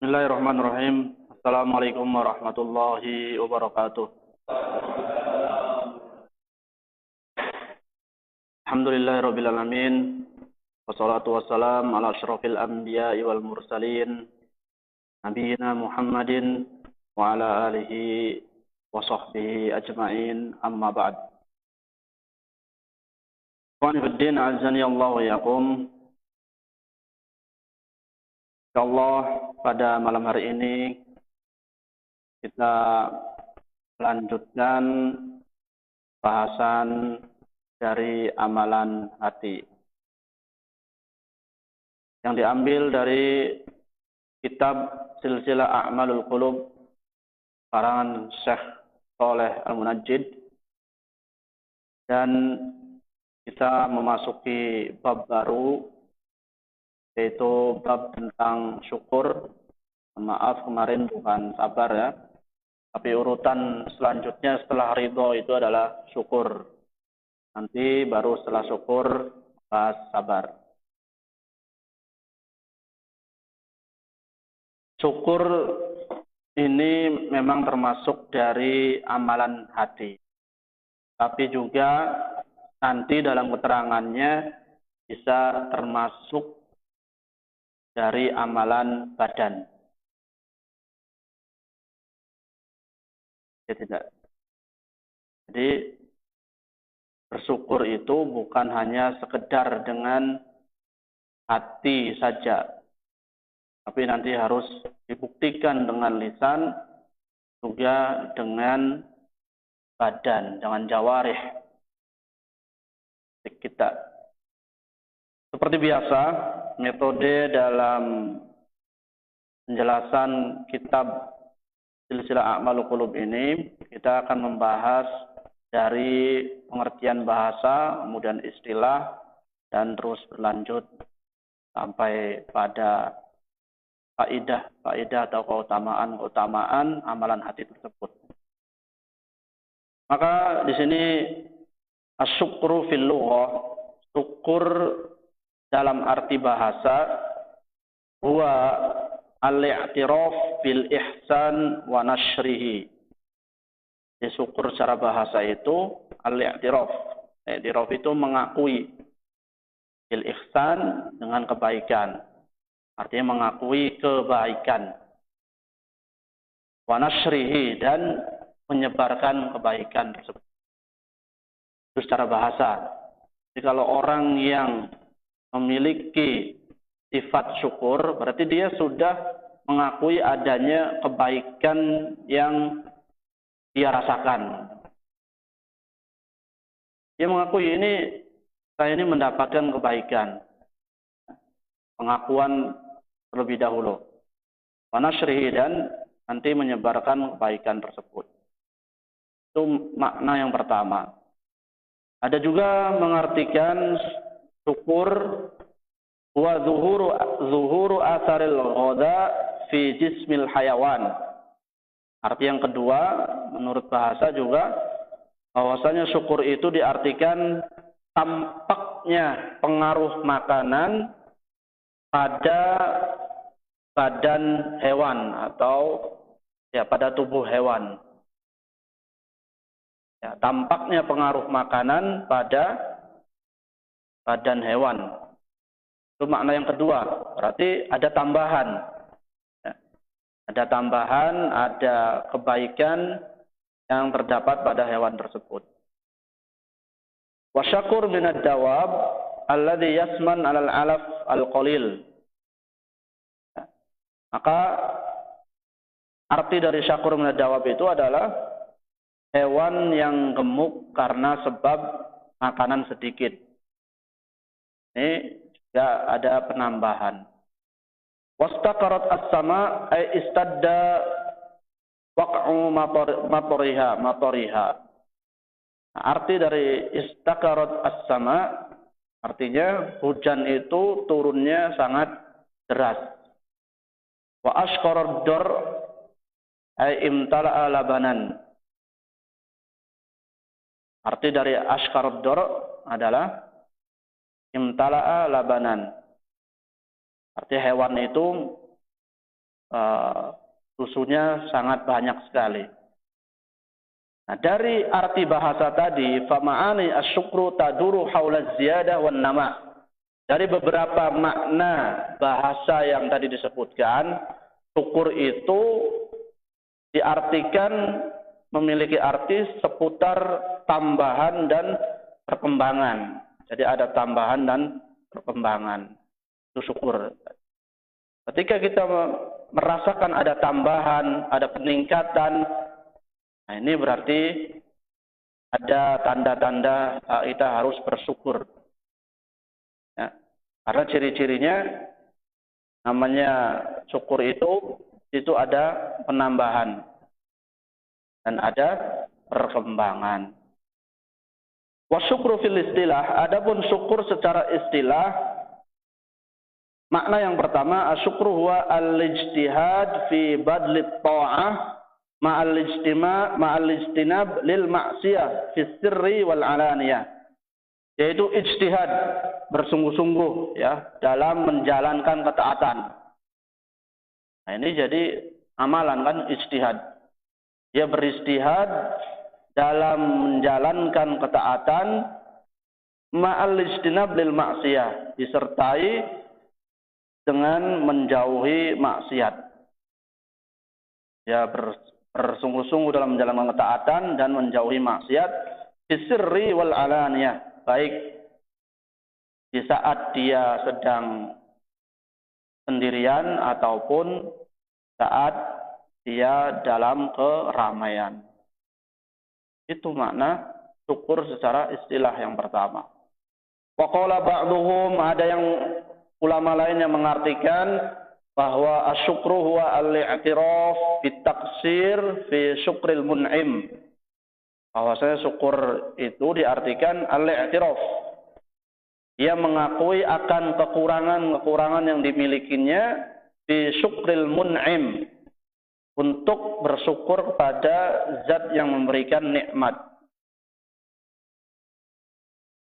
Bismillahirrahmanirrahim. Assalamualaikum warahmatullahi wabarakatuh. Alhamdulillahirabbil alamin. Wassalatu wassalam ala asyrafil anbiya'i wal mursalin nabiyina Muhammadin wa ala alihi wa sahbihi ajma'in. Amma ba'd. Wa fiddin azani Allah wa yakum. Insyaallah pada malam hari ini kita lanjutkan bahasan dari amalan hati yang diambil dari kitab Silsilah A'malul Qulub karangan Syekh Shalih Al-Munajjid, dan kita memasuki bab baru, yaitu bab tentang syukur. Maaf, kemarin bukan sabar ya, tapi urutan selanjutnya setelah ridho itu adalah syukur. Nanti baru setelah syukur bahas sabar. Syukur ini memang termasuk dari amalan hati, tapi juga nanti dalam keterangannya bisa termasuk dari amalan badan. Ya, tidak. Jadi bersyukur itu bukan hanya sekedar dengan hati saja, tapi nanti harus dibuktikan dengan lisan, juga dengan badan, dengan jawarih kita. Seperti biasa, metode dalam penjelasan kitab Silsilah A'malul Qulub ini, kita akan membahas dari pengertian bahasa, kemudian istilah, dan terus berlanjut sampai pada faidah atau keutamaan amalan hati tersebut. Maka di sini asyukru fil lughah, syukur dalam arti bahasa, huwa al-i'tiraf bil ihsan wa nashrihi. Syukur secara bahasa itu al-i'tiraf. I'tiraf itu mengakui, bil ihsan dengan kebaikan. Artinya mengakui kebaikan. Wa nashrihi, dan menyebarkan kebaikan tersebut. Itu secara bahasa. Jadi kalau orang yang memiliki sifat syukur, berarti dia sudah mengakui adanya kebaikan yang dia rasakan. Dia mengakui saya ini mendapatkan kebaikan. Pengakuan terlebih dahulu. Wa nashrihi, dan nanti menyebarkan kebaikan tersebut. Itu makna yang pertama. Ada juga mengartikan syukur wa zuhuru atharil ghada fi jismil hayawan. Arti yang kedua, menurut bahasa juga, bahwasanya syukur itu diartikan tampaknya pengaruh makanan pada badan hewan atau pada tubuh hewan. Ya, tampaknya pengaruh makanan pada badan hewan. Itu makna yang kedua. Berarti ada tambahan. Ya, ada tambahan, ada kebaikan yang terdapat pada hewan tersebut. Wa syakur minad dawab alladhi yasman 'alal 'alaf al-qalil. Ya, maka arti dari syakur minad dawab itu adalah hewan yang gemuk karena sebab makanan sedikit. Ini juga ada penambahan. Wastaqarat as-sama ay istadda waq'u matoriha. Arti dari istaqarat as-sama artinya hujan itu turunnya sangat deras. Wa ashqarad dar ay imtala'a labanan. Arti dari ashqarad dar adalah imtala'a labanan. Artinya hewan itu susunya sangat banyak sekali. Nah, dari arti bahasa tadi, fama'ani asyukru taduru haula ziyadah wan nama. Dari beberapa makna bahasa yang tadi disebutkan, syukur itu diartikan memiliki arti seputar tambahan dan perkembangan. Jadi ada tambahan dan perkembangan. Itu syukur. Ketika kita merasakan ada tambahan, ada peningkatan, nah ini berarti ada tanda-tanda kita harus bersyukur. Ya. Karena ciri-cirinya namanya syukur itu ada penambahan dan ada perkembangan. Wa syukru fil istilah, adapun syukur secara istilah, makna yang pertama, asyukru huwa al-ijtihad fi badlit ta'ah ma'al ijtinab lil ma'siyah fi sirri wal alaniyah. Yaitu ijtihad, bersungguh-sungguh ya dalam menjalankan ketaatan. Nah, ini jadi amalan kan, ijtihad. Dia beristihad dalam menjalankan ketaatan ma'al ijtinab lil ma'siyah, disertai dengan menjauhi maksiat. Ya bersungguh-sungguh dalam menjalankan ketaatan dan menjauhi maksiat, bisirri wal alaniyah, baik di saat dia sedang sendirian ataupun saat dia dalam keramaian. Itu makna syukur secara istilah yang pertama. Wa qala ba'duhum, ada yang ulama lain yang mengartikan bahwa asyukru huwa al-i'tiraf bitaksir fi syukril mun'im. Bahwasanya syukur itu diartikan al-i'tiraf. Dia mengakui akan kekurangan-kekurangan yang dimilikinya fi syukril mun'im, untuk bersyukur kepada zat yang memberikan nikmat.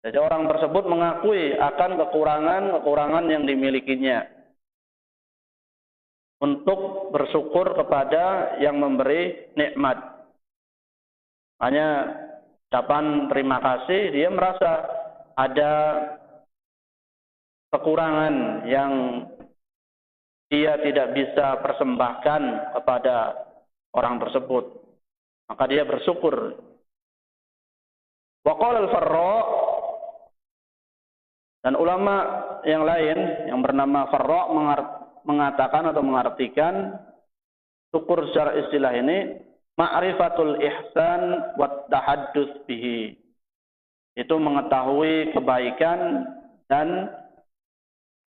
Jadi orang tersebut mengakui akan kekurangan-kekurangan yang dimilikinya untuk bersyukur kepada yang memberi nikmat. Hanya ucapan terima kasih, dia merasa ada kekurangan yang dia tidak bisa persembahkan kepada orang tersebut, maka dia bersyukur. Wa qala al-Farra, dan ulama yang lain yang bernama Farra mengatakan atau mengartikan syukur secara istilah ini ma'rifatul ihsan wat tahaddus bihi. Itu mengetahui kebaikan dan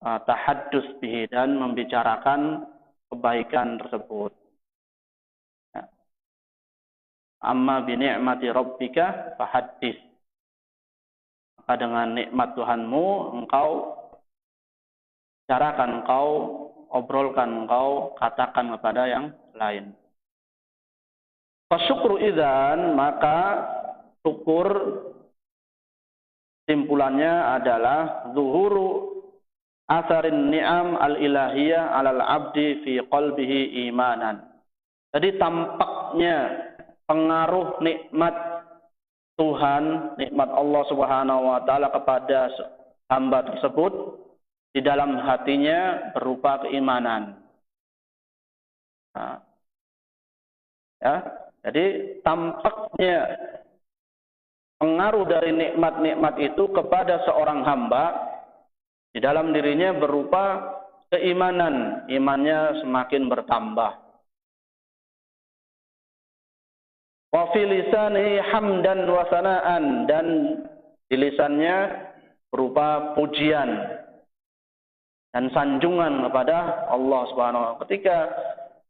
tahaddus bihi, dan membicarakan kebaikan tersebut. Amma bi ni'mati rabbika fahaddits. Maka dengan nikmat Tuhanmu engkau bicarakan, engkau obrolkan, engkau katakan kepada yang lain. Fasyukru idzan, maka syukur simpulannya adalah zuhuru asarin ni'am al-ilahiyah alal abdi fi qalbihi imanan. Jadi tampaknya pengaruh nikmat Tuhan, nikmat Allah Subhanahu wa taala kepada hamba tersebut di dalam hatinya berupa keimanan. Nah, ya, jadi tampaknya pengaruh dari nikmat-nikmat itu kepada seorang hamba di dalam dirinya berupa keimanan, imannya semakin bertambah. Wa fi lisanihi hamdan wa sanaan, dan di lisannya berupa pujian dan sanjungan kepada Allah Subhanahu wa taala. Ketika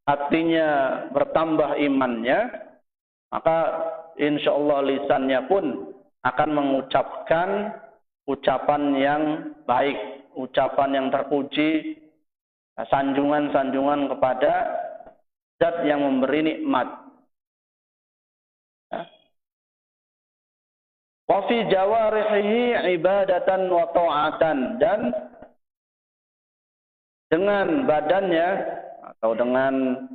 hatinya bertambah imannya, maka insyaallah lisannya pun akan mengucapkan ucapan yang baik, ucapan yang terpuji, sanjungan-sanjungan kepada zat yang memberi nikmat. Wa fi jawarihi ibadatan wa ta'atan, dan dengan badannya, atau dengan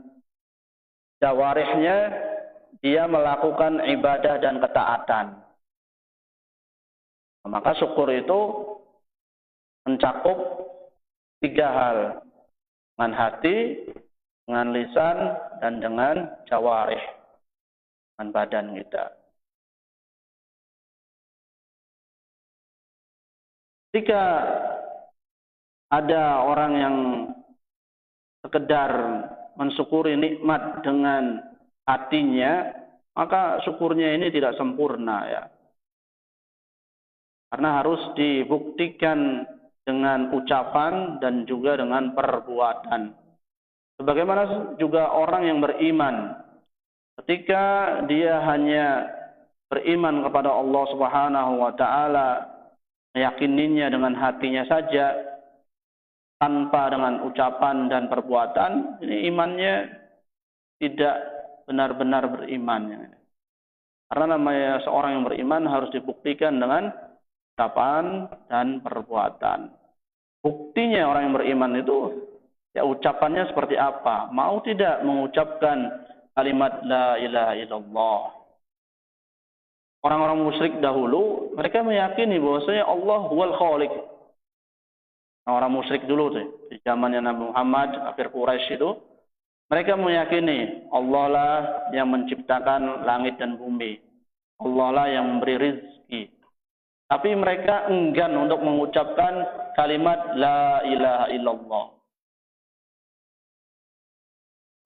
jawarihnya dia melakukan ibadah dan ketaatan. Maka syukur itu mencakup 3 hal. Dengan hati, dengan lisan, dan dengan jawarih. Dengan badan kita. Ketika ada orang yang sekedar mensyukuri nikmat dengan hatinya, maka syukurnya ini tidak sempurna ya. Karena harus dibuktikan dengan ucapan dan juga dengan perbuatan. Sebagaimana juga orang yang beriman, ketika dia hanya beriman kepada Allah Subhanahu wa taala, meyakininya dengan hatinya saja tanpa dengan ucapan dan perbuatan, ini imannya tidak benar-benar beriman. Karena namanya seorang yang beriman harus dibuktikan dengan ucapan dan perbuatan. Buktinya orang yang beriman itu ya ucapannya seperti apa? Mau tidak mengucapkan kalimat la ilaha illallah. Orang-orang musyrik dahulu mereka meyakini bahwasanya Allah huwal khaliq. Orang musyrik dulu tuh di zamannya Nabi Muhammad, kafir Quraisy itu, mereka meyakini Allah lah yang menciptakan langit dan bumi. Allah lah yang memberi rizki. Tapi mereka enggan untuk mengucapkan kalimat la ilaha illallah.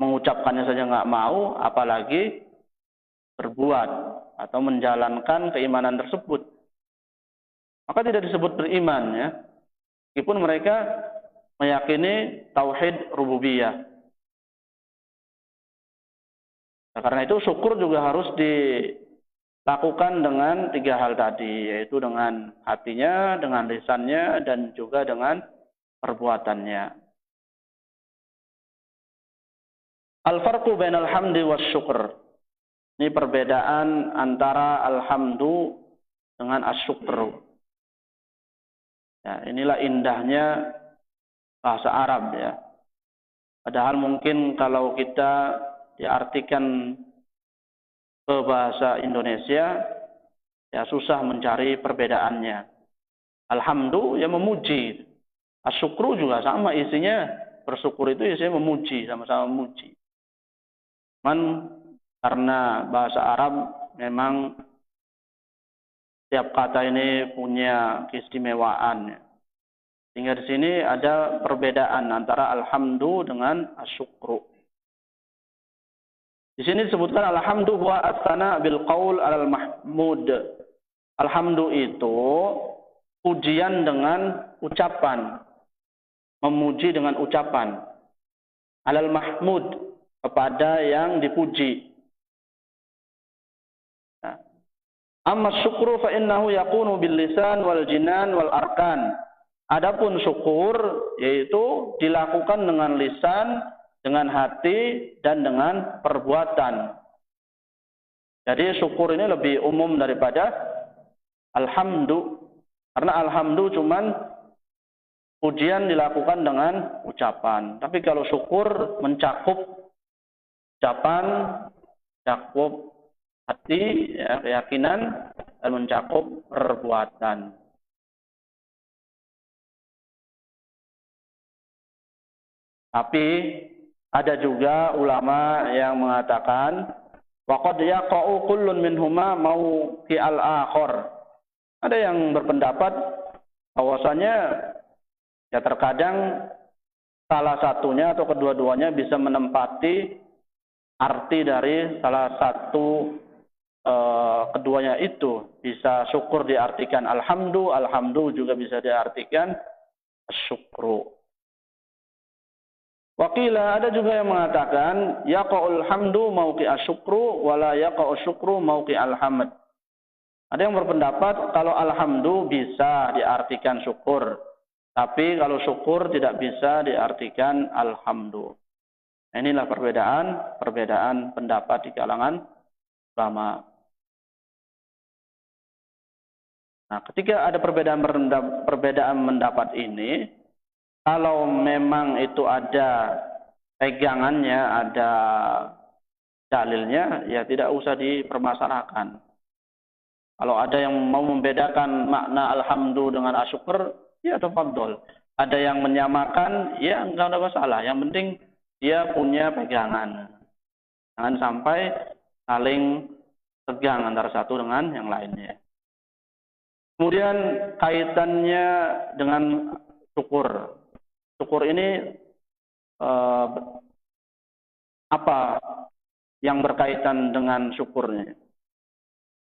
Mengucapkannya saja nggak mau, apalagi berbuat atau menjalankan keimanan tersebut. Maka tidak disebut beriman ya. Meskipun mereka meyakini tauhid rububiyah. Nah, karena itu syukur juga harus dilakukan dengan 3 hal tadi, yaitu dengan hatinya, dengan lisannya, dan juga dengan perbuatannya. Al-farqu bainal hamdi was syukr. Ini perbedaan antara alhamdu dengan asyukru. Ya, inilah indahnya bahasa Arab ya. Padahal mungkin kalau kita diartikan ke bahasa Indonesia, ya susah mencari perbedaannya. Alhamdu ya memuji. Asyukru juga sama isinya, bersyukur itu isinya memuji, sama-sama memuji. Cuman karena bahasa Arab memang setiap kata ini punya keistimewaan. Sehingga di sini ada perbedaan antara alhamdu dengan asyukru. Di sini disebutkan alhamdu wa as-sana bil qaul alal mahmud. Alhamdu itu pujian dengan ucapan. Memuji dengan ucapan. Alal mahmud, kepada yang dipuji. Amma syukru fa innahu yakunu bil lisan wal jinan wal arkan. Adapun syukur yaitu dilakukan dengan lisan, dengan hati dan dengan perbuatan. Jadi syukur ini lebih umum daripada alhamdu. Karena alhamdu cuman pujian dilakukan dengan ucapan. Tapi kalau syukur mencakup ucapan, mencakup hati, ya, keyakinan, dan mencakup perbuatan. Tapi ada juga ulama yang mengatakan waqad yaqa'u kullun minhuma mauqi'al akhar. Ada yang berpendapat bahwasanya ya terkadang salah satunya atau kedua-duanya bisa menempati arti dari salah satu keduanya itu. Bisa syukur diartikan alhamdu, alhamdu juga bisa diartikan syukru. Waqila ada juga yang mengatakan yaqa'ul hamdu mauqi'as syukru wala yaqa'u syukru mauqi'al hamd. Ada yang berpendapat kalau alhamdu bisa diartikan syukur, tapi kalau syukur tidak bisa diartikan alhamdu. Inilah perbedaan pendapat di kalangan ulama. Nah, ketika ada perbedaan pendapat ini, kalau memang itu ada pegangannya, ada dalilnya, ya tidak usah dipermasalahkan. Kalau ada yang mau membedakan makna alhamdu dengan asyukur, ya tafadhol. Ada yang menyamakan, ya enggak ada masalah. Yang penting dia punya pegangan. Jangan sampai saling tegang antara satu dengan yang lainnya. Kemudian kaitannya dengan syukur. Syukur ini apa yang berkaitan dengan syukurnya?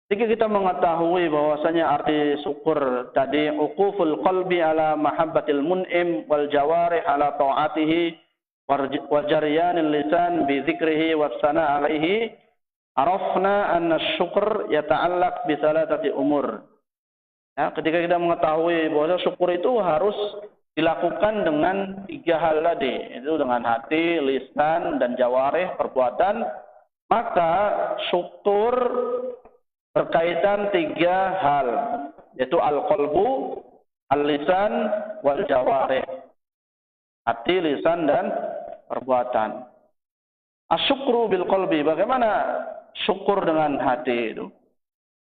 Jika kita mengetahui bahwasanya arti syukur tadi uquful qalbi ala mahabbatil mun'im wal jawarih ala ta'atihi wa jaryanil lisan bi dzikrihi was sana alaihi, arafna anna asy-syukr yata'allaq bi thalathati umur. Ya, ketika kita mengetahui bahwa syukur itu harus dilakukan dengan 3 hal tadi, itu dengan hati, lisan dan jawarih, perbuatan, maka syukur berkaitan 3 hal, yaitu al-qalbu, al-lisan, wal jawarih. Hati, lisan dan perbuatan. Asyukru bil qalbi, bagaimana syukur dengan hati itu?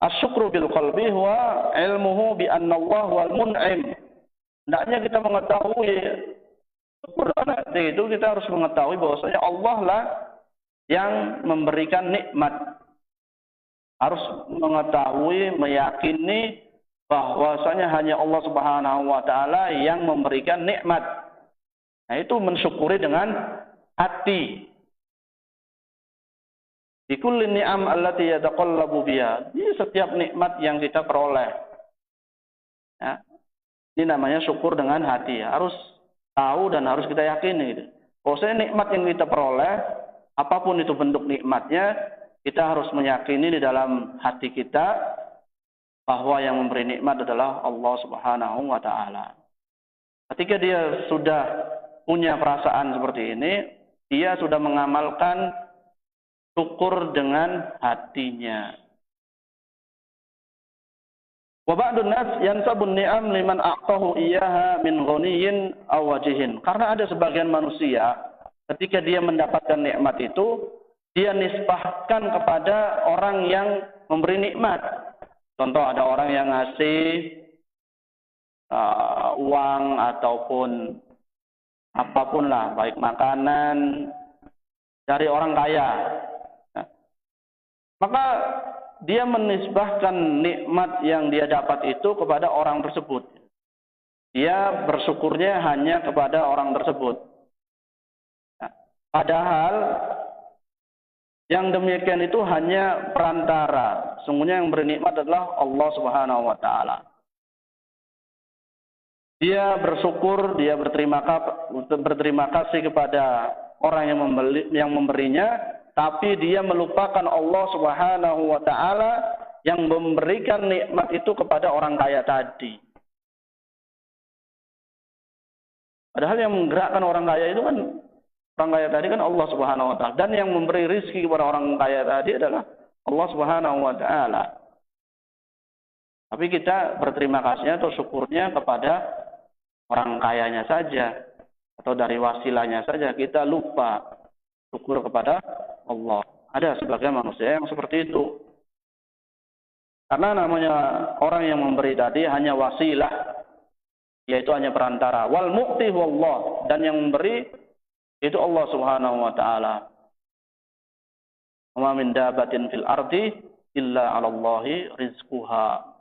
Asyukru bil qalbi huwa ilmuhu bi anna Allah wal mun'im. Hendaknya kita mengetahui syukur dengan hati itu, kita harus mengetahui bahwasanya Allah lah yang memberikan nikmat. Harus mengetahui, meyakini bahwasanya hanya Allah Subhanahu wa taala yang memberikan nikmat. Nah, itu mensyukuri dengan hati. Di kulli ni'am allati yataqallabu biha. Di setiap nikmat yang kita peroleh. Ya. Ini namanya syukur dengan hati. Ya. Harus tahu dan harus kita yakini. Gitu. Bahwasanya nikmat yang kita peroleh, apapun itu bentuk nikmatnya, kita harus meyakini di dalam hati kita bahwa yang memberi nikmat adalah Allah Subhanahu wa taala. Ketika dia sudah punya perasaan seperti ini, dia sudah mengamalkan syukur dengan hatinya. Wa ba'dun nas yansabun ni'am liman a'tahu iyyaha min ghaniyyin aw wajihin. Karena ada sebagian manusia ketika dia mendapatkan nikmat itu, dia nisbahkan kepada orang yang memberi nikmat. Contoh, ada orang yang ngasih uang ataupun apapun lah, baik makanan dari orang kaya. Nah, maka dia menisbahkan nikmat yang dia dapat itu kepada orang tersebut. Dia bersyukurnya hanya kepada orang tersebut. Nah, padahal yang demikian itu hanya perantara. Sungguhnya yang beri nikmat adalah Allah Subhanahu wa taala. Dia bersyukur, dia berterima kasih kepada orang yang memberinya, tapi dia melupakan Allah Subhanahu wa taala yang memberikan nikmat itu kepada orang kaya tadi. Padahal yang menggerakkan orang kaya itu kan orang kaya tadi kan Allah Subhanahu wa taala, dan yang memberi rizki kepada orang kaya tadi adalah Allah Subhanahu wa taala. Tapi kita berterima kasihnya atau syukurnya kepada orang kayanya saja atau dari wasilahnya saja, kita lupa syukur kepada Allah. Ada sebagian manusia yang seperti itu. Karena namanya orang yang memberi tadi hanya wasilah, yaitu hanya perantara. Wal mu'ti wallah, dan yang memberi itu Allah Subhanahu wa taala. Wa min dabatin fil ardi illa 'ala Allahi rizquha.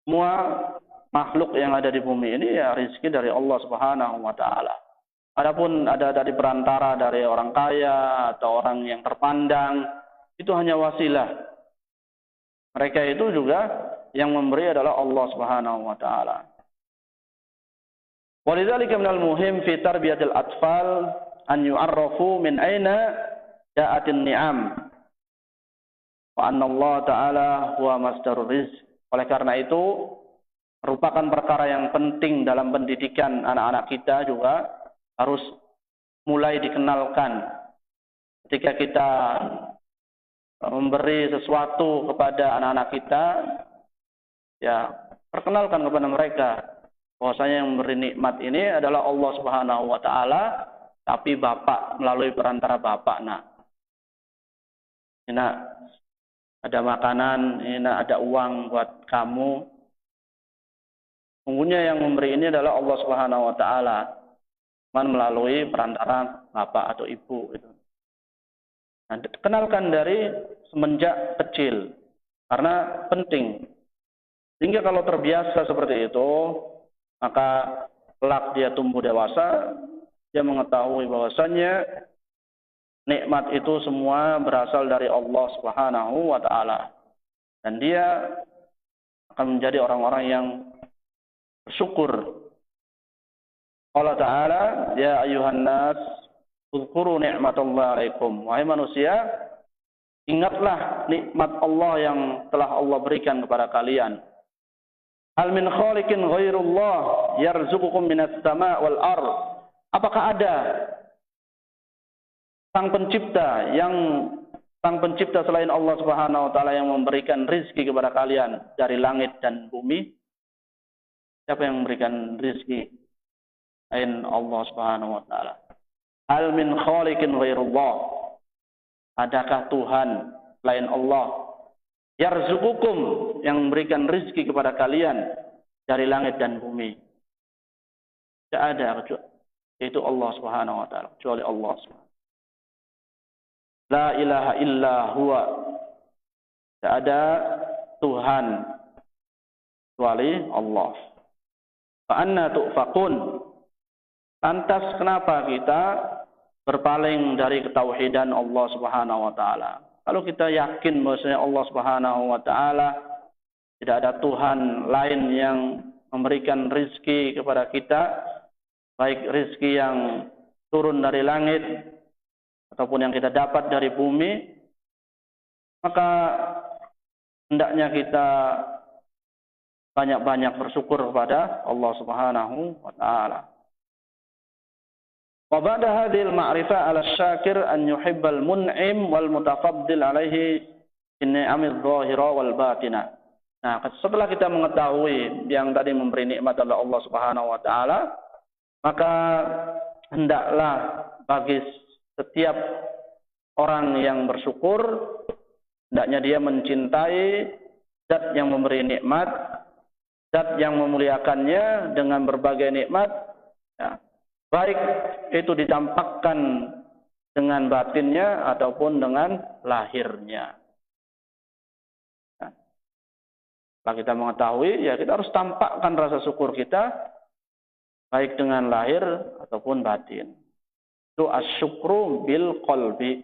Semua makhluk yang ada di bumi ini ya rezeki dari Allah Subhanahu wa taala. Adapun ada dari perantara dari orang kaya atau orang yang terpandang, itu hanya wasilah. Mereka itu juga yang memberi adalah Allah Subhanahu wa taala. Walidzalika minal muhim fi tarbiyatil atfal an yu'arrafu min aina ja'atin ni'am wa anna Allah ta'ala huwa masdarur rizq. Oleh karena itu merupakan perkara yang penting dalam pendidikan anak-anak kita juga harus mulai dikenalkan. Ketika kita memberi sesuatu kepada anak-anak kita, ya perkenalkan kepada mereka Bahwasanya yang memberi nikmat ini adalah Allah Subhanahu wa taala, tapi bapak melalui perantara bapak, nak. Ini ada makanan, ini ada uang buat kamu. Sungguhnya yang memberi ini adalah Allah Subhanahu wa taala, melalui perantara bapak atau ibu gitu. Nah, kenalkan dari semenjak kecil karena penting. Sehingga kalau terbiasa seperti itu, maka kelak dia tumbuh dewasa, dia mengetahui bahwasannya nikmat itu semua berasal dari Allah Subhanahu wa taala. Dan dia akan menjadi orang-orang yang bersyukur. Allah Ta'ala, ya ayuhan nas, uzkuru ni'matallahi alaikum. Wahai manusia, ingatlah nikmat Allah yang telah Allah berikan kepada kalian. Hal min khaliqin ghairullah yarzuqukum minas sama' wal ard. Apakah ada sang pencipta selain Allah Subhanahu wa taala yang memberikan rizki kepada kalian dari langit dan bumi? Siapa yang memberikan rizki? Selain Allah Subhanahu wa taala. Hal min khaliqin ghairullah. Adakah Tuhan selain Allah? Yarzuqukum, yang memberikan rizki kepada kalian dari langit dan bumi. Tidak ada kecuali itu Allah Subhanahu wa taala, kecuali Allah Subhanahu. La ilaha illa huwa. Tidak ada Tuhan kecuali Allah. Fa anna tu'faqun. Lantas kenapa kita berpaling dari ketauhidan Allah Subhanahu wa taala? Kalau kita yakin bahwasanya Allah Subhanahu wa taala tidak ada Tuhan lain yang memberikan rizki kepada kita, baik rizki yang turun dari langit ataupun yang kita dapat dari bumi, maka hendaknya kita banyak-banyak bersyukur kepada Allah Subhanahu wa taala. Wa ba'da hadhil ma'rifah 'ala syakir an yuhibbal mun'im wal mutafaddil 'alaihi in ni'amidh dhahira wal batina. Nah, setelah kita mengetahui yang tadi memberi nikmat adalah Allah Subhanahu wa taala, maka hendaklah bagi setiap orang yang bersyukur, hendaknya dia mencintai zat yang memberi nikmat, zat yang memuliakannya dengan berbagai nikmat, ya, baik itu ditampakkan dengan batinnya ataupun dengan lahirnya. Setelah kita mengetahui, ya kita harus tampakkan rasa syukur kita baik dengan lahir ataupun batin. Itu asyukru bil qalbi.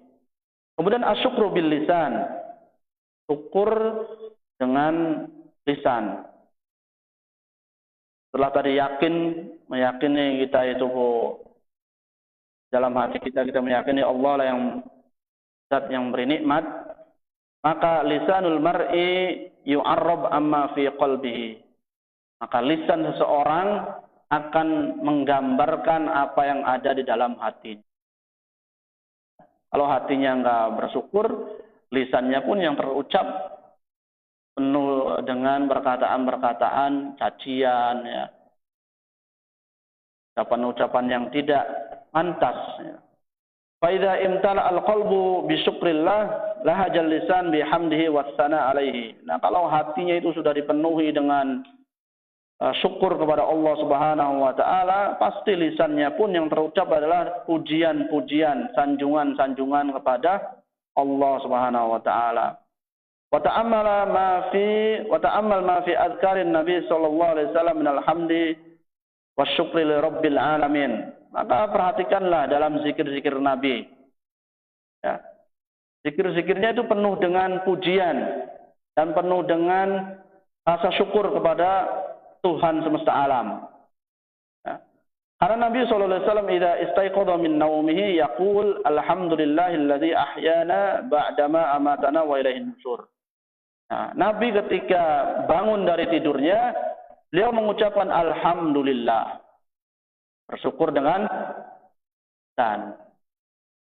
Kemudian asyukru bil lisan. Syukur dengan lisan. Setelah tadi meyakini kita itu dalam hati kita meyakini Allah lah yang zat yang beri nikmat, maka lisanul mar'i yu'arrab amma fi qalbihi. Maka lisan seseorang akan menggambarkan apa yang ada di dalam hati. Kalau hatinya enggak bersyukur, lisannya pun yang terucap penuh dengan perkataan-perkataan cacian, ya, ucapan-ucapan yang tidak pantas. Ya. Fa idza imtala al-qalbu bi syukrillah lahajal lisan bihamdihi wassana alaihi. Nah, kalau hatinya itu sudah dipenuhi dengan syukur kepada Allah Subhanahu wa taala, pasti lisannya pun yang terucap adalah pujian-pujian, sanjungan-sanjungan kepada Allah Subhanahu wa taala. Wa ta'ammal ma fi adhkarin Nabi sallallahu alaihi wasallam minal hamdi wasyukri li rabbil alamin. Maka perhatikanlah dalam zikir-zikir Nabi. Ya. Zikir-zikirnya itu penuh dengan pujian dan penuh dengan rasa syukur kepada Tuhan semesta alam. Ya. Karena Nabi sallallahu alaihi wasallam idza istaiqadha min naumihi yaqul alhamdulillahilladzi ahyana ba'dama amatana wa ilaihi nusyur. Nah, Nabi ketika bangun dari tidurnya, beliau mengucapkan alhamdulillah. Bersyukur dengan dan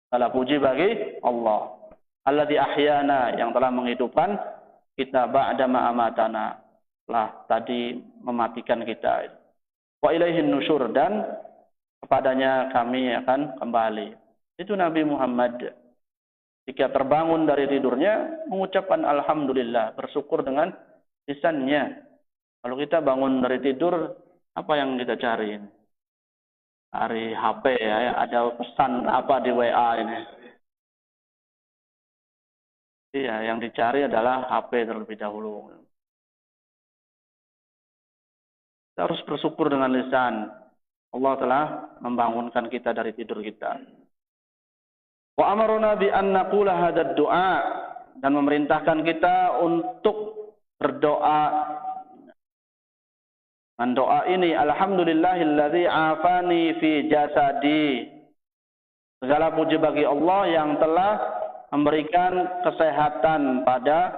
segala puji bagi Allah. Alladzi ahyana, yang telah menghidupkan kita ba'da ma amatana. Telah tadi mematikan kita. wa ilaihin nusyur, dan kepadanya kami akan kembali. Itu Nabi Muhammad jika terbangun dari tidurnya mengucapkan alhamdulillah, bersyukur dengan lisannya. Kalau kita bangun dari tidur, apa yang kita cari ini? Cari HP ya, ada pesan apa di WA ini? Iya, yang dicari adalah HP terlebih dahulu. Kita harus bersyukur dengan lisan. Allah telah membangunkan kita dari tidur kita. Wa amaruna bi an naqula hadzal du'a, dan memerintahkan kita untuk berdoa. Dan doa ini, alhamdulillahilladzi afani fi jasadi. Segala puji bagi Allah yang telah memberikan kesehatan pada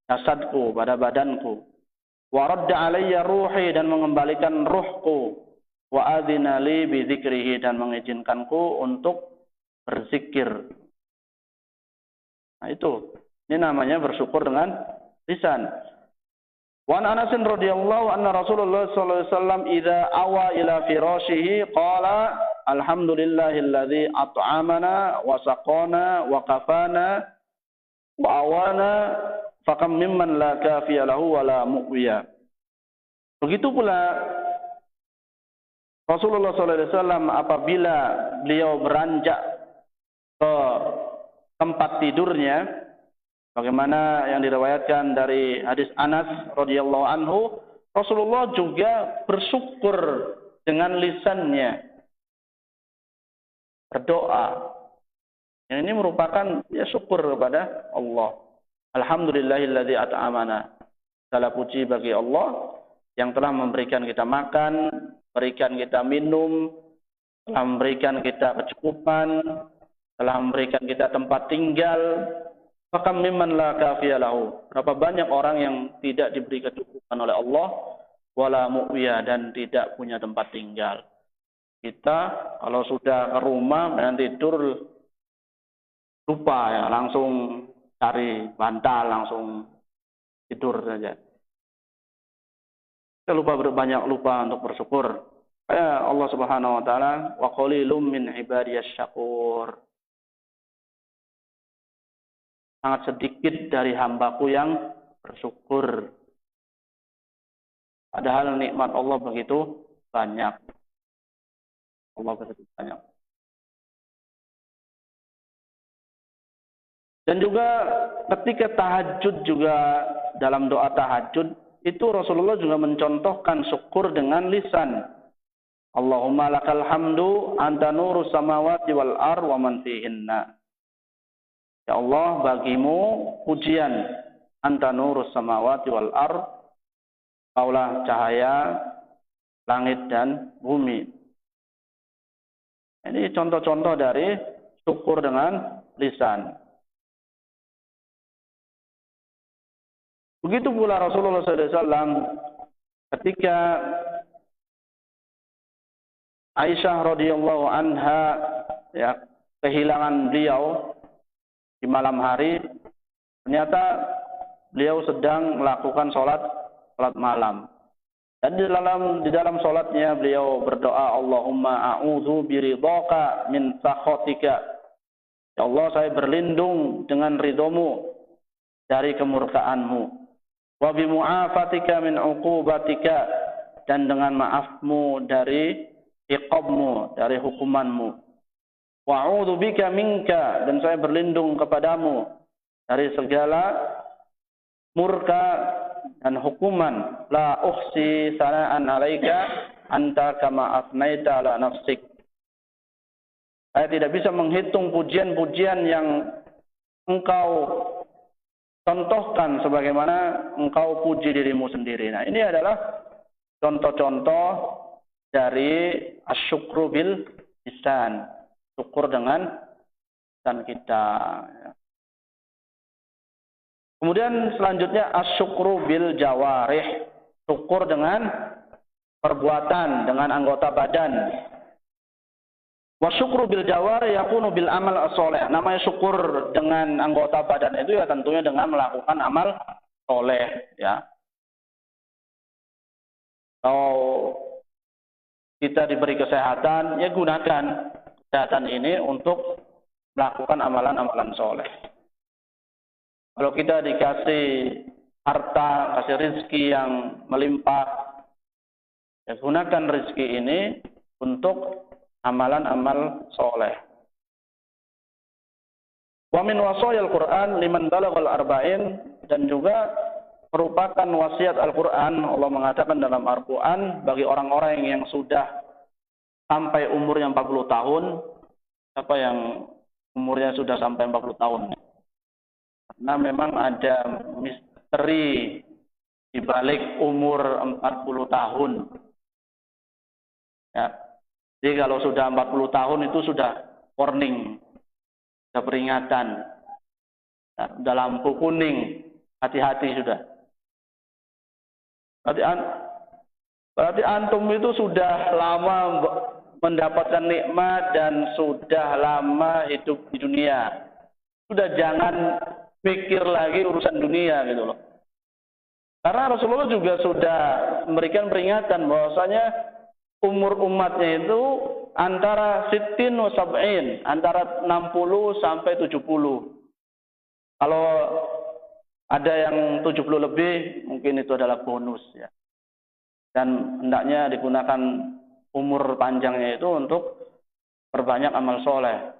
jasadku, pada badanku. Wa radda alayya ruhi, dan mengembalikan ruhku. Wa adzina li bi dzikrihi, dan mengizinkanku untuk berzikir. Nah itu, ini namanya bersyukur dengan lisan. Wa an Anas radhiyallahu anna Rasulullah sallallahu alaihi wasallam idza awa ila firashihi qala alhamdulillahilladzi at'amana wa saqana wa kafana wa awana fakam mimman la kafiya lahu wa la mu'wiya. Begitu pula Rasulullah SAW apabila beliau beranjak ke tempat tidurnya, bagaimana yang diriwayatkan dari hadis Anas radhiyallahu anhu, Rasulullah juga bersyukur dengan lisannya, berdoa. Yang ini merupakan ya syukur kepada Allah. Alhamdulillahilladzi at'amana. Segala puji bagi Allah yang telah memberikan kita makan, memberikan kita minum, telah memberikan kita kecukupan, telah memberikan kita tempat tinggal. Fakam mimman la kafiya lahu. Berapa banyak orang yang tidak diberi kecukupan oleh Allah, wala mu'wiya, dan tidak punya tempat tinggal. Kita kalau sudah ke rumah dan tidur lupa ya, langsung cari bantal, langsung tidur saja. Kita lupa untuk bersyukur. Allah Subhanahu wa taala, wa qalilum min ibadiyasy syakur. Sangat sedikit dari hambaku yang bersyukur. Padahal nikmat Allah begitu banyak. Allah begitu banyak. Dan juga ketika tahajud, juga dalam doa tahajud itu Rasulullah juga mencontohkan syukur dengan lisan. Allahumma lakal hamdu anta nurus samawati wal ar wa man fihinna. Ya Allah, bagimu pujian, anta nurus samawati wal ar, kaulah cahaya langit dan bumi. Ini contoh-contoh dari syukur dengan lisan. Begitu pula Rasulullah SAW ketika Aisyah radhiyallahu anha ya kehilangan beliau di malam hari, ternyata beliau sedang melakukan sholat malam. Dan di dalam sholatnya beliau berdoa, Allahumma a'udzu biridhaka min sakhatika. Ya Allah, saya berlindung dengan ridhomu dari kemurkaanmu. Wa bimu'afatika min uqubatika, dan dengan maafmu dari iqabmu, dari hukumanmu. Wa a'udzu bika minka, dan saya berlindung kepadamu dari segala murka dan hukuman. La uhsi sana'an 'alaika anta kama afnaita 'ala nafsik. Saya tidak bisa menghitung pujian-pujian yang engkau contohkan sebagaimana engkau puji dirimu sendiri. Nah, ini adalah contoh-contoh dari asyukru bil lisan, syukur dengan lisan kita. Kemudian selanjutnya asyukru bil jawarih, syukur dengan perbuatan, dengan anggota badan. Wa syukru bil jawarih yakunu bil amal as-shalih. Namanya syukur dengan anggota badan itu ya tentunya dengan melakukan amal soleh ya. Kalau kita diberi kesehatan, ya gunakan kesehatan ini untuk melakukan amalan-amalan soleh. Kalau kita dikasih harta, kasih rezeki yang melimpah, ya gunakan rezeki ini untuk amalan-amal soleh. Wa min wasayil Quran liman balaghal arba'in, dan juga merupakan wasiat Al-Quran. Allah mengatakan dalam Al-Quran, bagi orang-orang yang sudah sampai umurnya 40 tahun, siapa yang umurnya sudah sampai 40 tahun? Karena memang ada misteri di balik umur 40 tahun. Ya. Jadi kalau sudah 40 tahun itu sudah warning, sudah peringatan, ya, sudah lampu kuning, hati-hati sudah. Berarti antum itu sudah lama mendapatkan nikmat dan sudah lama hidup di dunia. Sudah jangan pikir lagi urusan dunia gitu loh. Karena Rasulullah juga sudah memberikan peringatan bahwasanya umur umatnya itu antara sittin wa sab'in, antara 60 sampai 70. Kalau ada yang 70 lebih, mungkin itu adalah bonus ya. Dan hendaknya digunakan umur panjangnya itu untuk perbanyak amal soleh.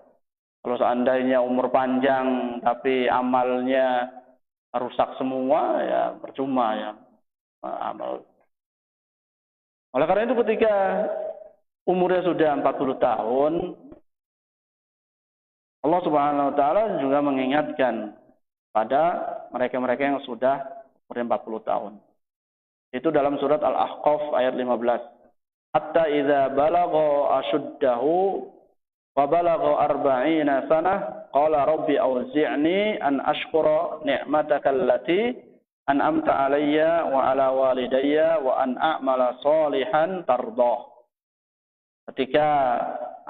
Kalau seandainya umur panjang tapi amalnya rusak semua, ya percuma ya amal. Oleh karena itu ketika umurnya sudah 40 tahun, Allah Subhanahu wa taala juga mengingatkan pada mereka-mereka yang sudah umurnya 40 tahun. Itu dalam surat Al-Ahqaf ayat 15. Hatta idza balagha ashuddahu wa balagha 40 sanah qala rabbi awzi'ni an ashkura ni'mataka allati an'amta 'alayya wa 'ala walidayya wa an a'mala shalihan tardah. Ketika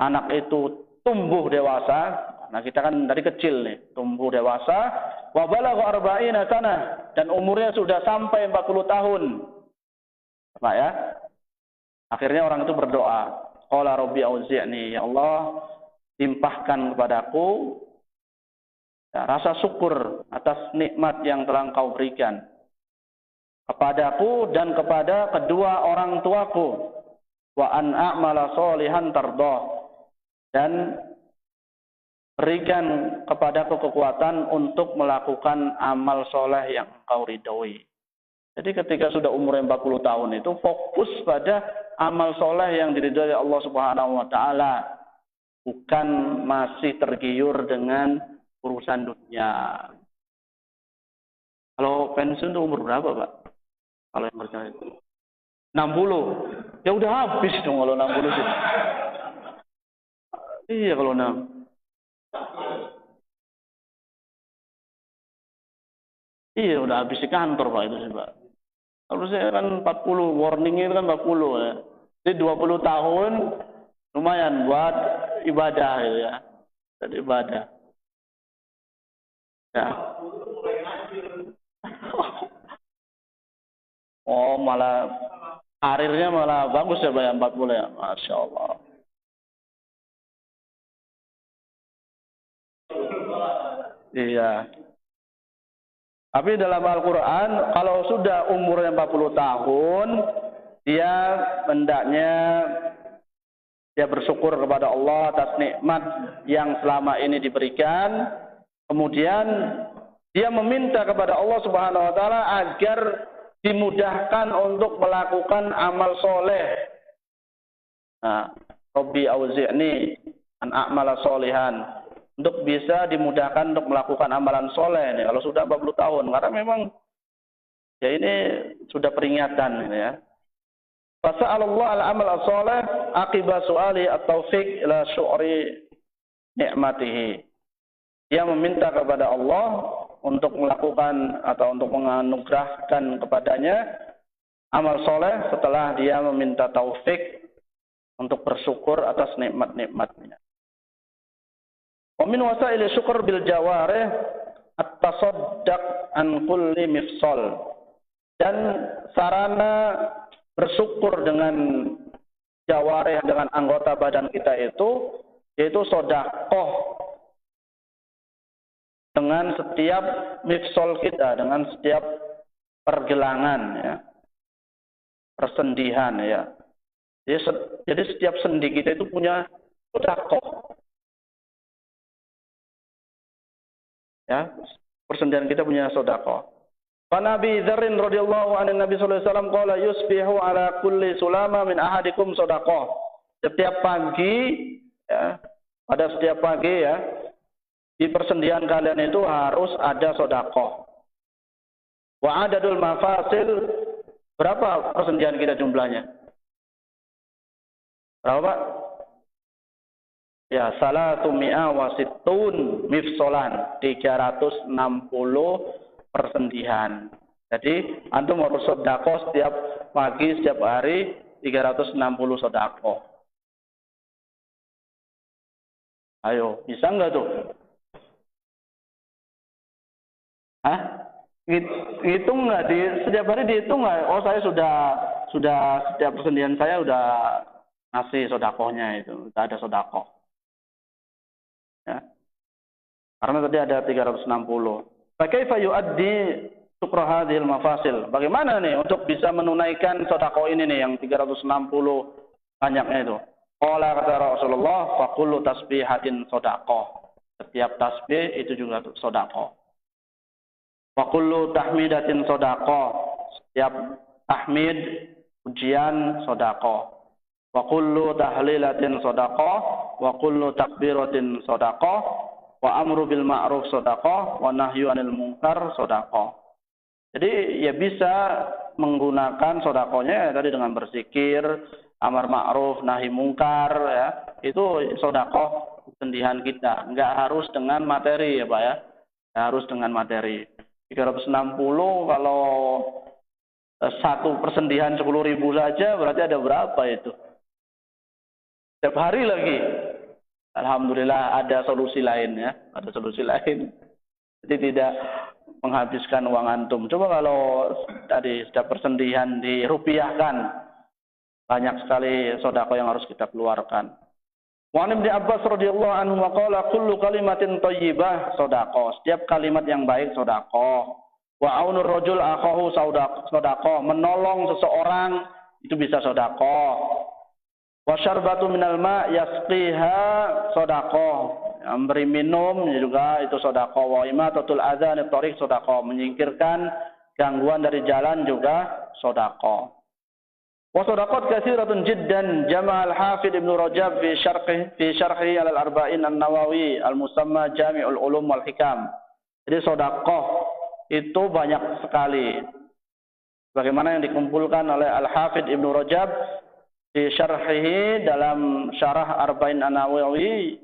anak itu tumbuh dewasa, nah kita kan dari kecil nih, tumbuh dewasa, wa balagha 40 sanah, dan umurnya sudah sampai 40 tahun. Pak ya? Akhirnya orang itu berdoa, qala rabbi auzi'ni, ya Allah, timpahkan kepadaku ya, rasa syukur atas nikmat yang telah Engkau berikan kepadaku dan kepada kedua orang tuaku, wa an a'mala sholihan tardah, dan berikan kepadaku kekuatan untuk melakukan amal soleh yang Engkau ridhoi. Jadi ketika sudah umur 40 tahun itu fokus pada amal soleh yang diridhoi Allah Subhanahu wa taala, bukan masih tergiur dengan urusan dunia. Kalau pensiun itu umur berapa, Pak? Kalau yang berkah itu 60. Ya udah habis dong kalau 60 sih. Iya kalau 6. Iya udah habis di kantor Pak itu sih Pak. Kalau saya kan 40, warningnya itu kan 40 ya. Jadi 20 tahun lumayan buat ibadah gitu ya. Jadi ibadah. Ya. Oh malah karirnya malah bagus ya Pak ya 40 ya. Masya Allah. Iya. Tapi dalam Al-Quran, kalau sudah umurnya 40 tahun, dia hendaknya dia bersyukur kepada Allah atas nikmat yang selama ini diberikan. Kemudian dia meminta kepada Allah Subhanahu wa taala agar dimudahkan untuk melakukan amal soleh. Nah, Rabbi auzi'ni an a'mala sholihan. Untuk bisa dimudahkan untuk melakukan amalan soleh nih, kalau sudah 40 tahun. Karena memang ya ini sudah peringatan ini ya. Fasa'alallah al-amal as-soleh akibat su'ali at-taufiq ila syu'ri ni'matihi. Dia meminta kepada Allah untuk melakukan atau untuk menganugerahkan kepadanya amal soleh setelah dia meminta taufik untuk bersyukur atas nikmat-nikmatnya. Wa min wasaili syukur bil jawarih at-tasaddaq an kulli mifsal. Dan sarana bersyukur dengan jawarih, dengan anggota badan kita itu, yaitu sedekah dengan setiap mifsol kita, dengan setiap pergelangan, ya, persendihan, ya. Jadi setiap sendi kita itu punya sedekah, ya. Persendihan kita punya sedekah. Nabi Dzarrin radhiyallahu anhu, Nabi sallallahu alaihi wasallam qala yusbihu ala kulli sulama min ahadikum sedekah. Setiap pagi, ya, pada setiap pagi, ya, di persendian kalian itu harus ada sedekah. Wa adadul mafasil, berapa persendian kita jumlahnya? Berapa, Pak? Ya, 360 mifsolan, 360 persendihan. Jadi antum harus sedekah setiap pagi, setiap hari, 360 sedekah. Ayo, bisa enggak tuh? Hah? Hitung nggak? Setiap hari dihitung nggak? Oh, saya sudah setiap persendian saya udah ngasih sedekahnya itu, udah ada sedekah. Ya. Karena tadi ada 360. Fakaifa yuaddi syukra hadhil mafasil? Bagaimana nih untuk bisa menunaikan sedekah ini nih yang 360 banyaknya itu? Qala kata Rasulullah, fa kullu tasbihatin sedekah. Setiap tasbih itu juga sedekah. Wa kullu tahmidatin sedekah. Setiap tahmid, pujian, sedekah. Wa kullu tahlilatin sedekah, wa kullu takbiratin sedekah, wa amru bil ma'ruf sedekah, wa nahyu 'anil munkar sedekah. Jadi ya bisa menggunakan sedekahnya ya, tadi dengan berzikir, amar ma'ruf, nahi mungkar, ya. Itu sedekah persendihan kita. Enggak harus dengan materi ya, Pak, ya. Enggak harus dengan materi. 360 kalau satu persendihan 10.000 saja berarti ada berapa itu? Setiap hari lagi. Alhamdulillah ada solusi lain, ya. Ada solusi lain. Jadi tidak menghabiskan uang antum. Coba kalau tadi setiap persendihan dirupiahkan, banyak sekali sedekah yang harus kita keluarkan. Wa Ibnu Abbas radhiyallahu anhu qala kullu kalimatin thayyibah sedekah. Setiap kalimat yang baik sedekah. Wa aunur rajul akhahu sedekah. Menolong seseorang itu bisa sedekah. Wa syarbatu minal ma' yasqiha sedekah. Memberi minum juga itu sedekah. Wa imatatul adza anit thariq sedekah. Menyingkirkan gangguan dari jalan juga sedekah. Wa sadaqat katsiratun jiddan jama' al-Hafidz Ibnu Rajab fi syarhi al-Arba'in an-Nawawi al-musamma Jami'ul Ulum wal Hikam. Jadi sedekah itu banyak sekali. Bagaimana yang dikumpulkan oleh Al-Hafidz Ibnu Rajab di syarhihi dalam syarah Arba'in an-Nawawi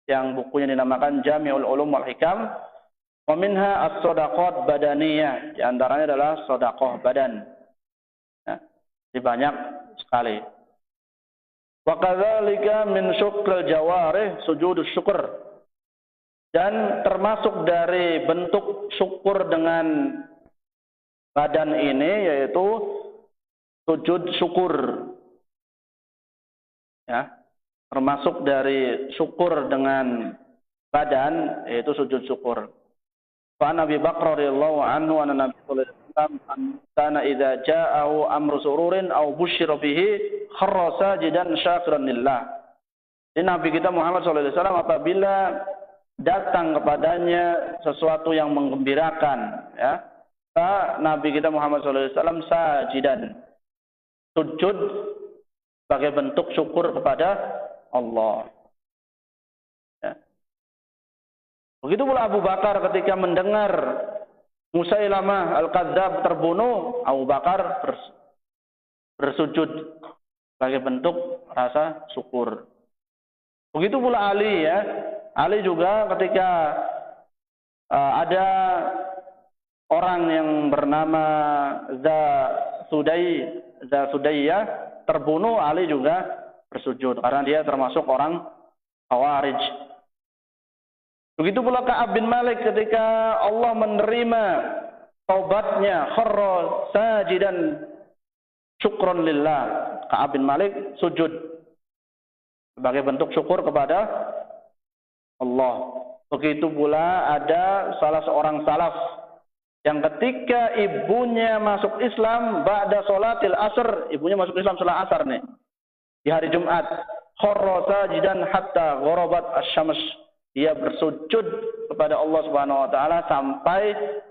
yang bukunya dinamakan Jami'ul Ulum wal Hikam. Wa minha as-sadaqat badaniyah, di antaranya adalah sedekah badan. Ya, banyak sekali. Wa kadzalika min syukril jawarih sujudus syukur. Dan termasuk dari bentuk syukur dengan badan ini yaitu sujud syukur. Ya, termasuk dari syukur dengan badan yaitu sujud syukur. Fa Nabi Bakr radhiyallahu anhu anna Nabi sallallahu alaihi wasallam kana idza ja'ahu amru sururin aw busyira bihi kharra sajidan syakiran lillah. Jadi Nabi kita Muhammad sallallahu alaihi wasallam apabila datang kepadanya sesuatu yang menggembirakan, ya, maka Nabi kita Muhammad sallallahu alaihi wasallam sajidan, sujud sebagai bentuk syukur kepada Allah. Ya. Begitu pula Abu Bakar ketika mendengar Musailamah Al-Kadzdzab terbunuh, Abu Bakar bersujud sebagai bentuk rasa syukur. Begitu pula Ali, ya. Ali juga ketika ada orang yang bernama Sudayyah terbunuh, Ali juga bersujud karena dia termasuk orang Khawarij. Begitu pula Ka'ab bin Malik ketika Allah menerima taubatnya, kharra sajidan syukron lillah. Ka'ab bin Malik sujud sebagai bentuk syukur kepada Allah. Begitu pula ada salah seorang salaf yang ketika ibunya masuk Islam ba'da sholatil asr, ibunya masuk Islam setelah asar nih, di hari Jumat, kharra sajidan hatta gharabat asy-syams, dia bersujud kepada Allah Subhanahu wa taala sampai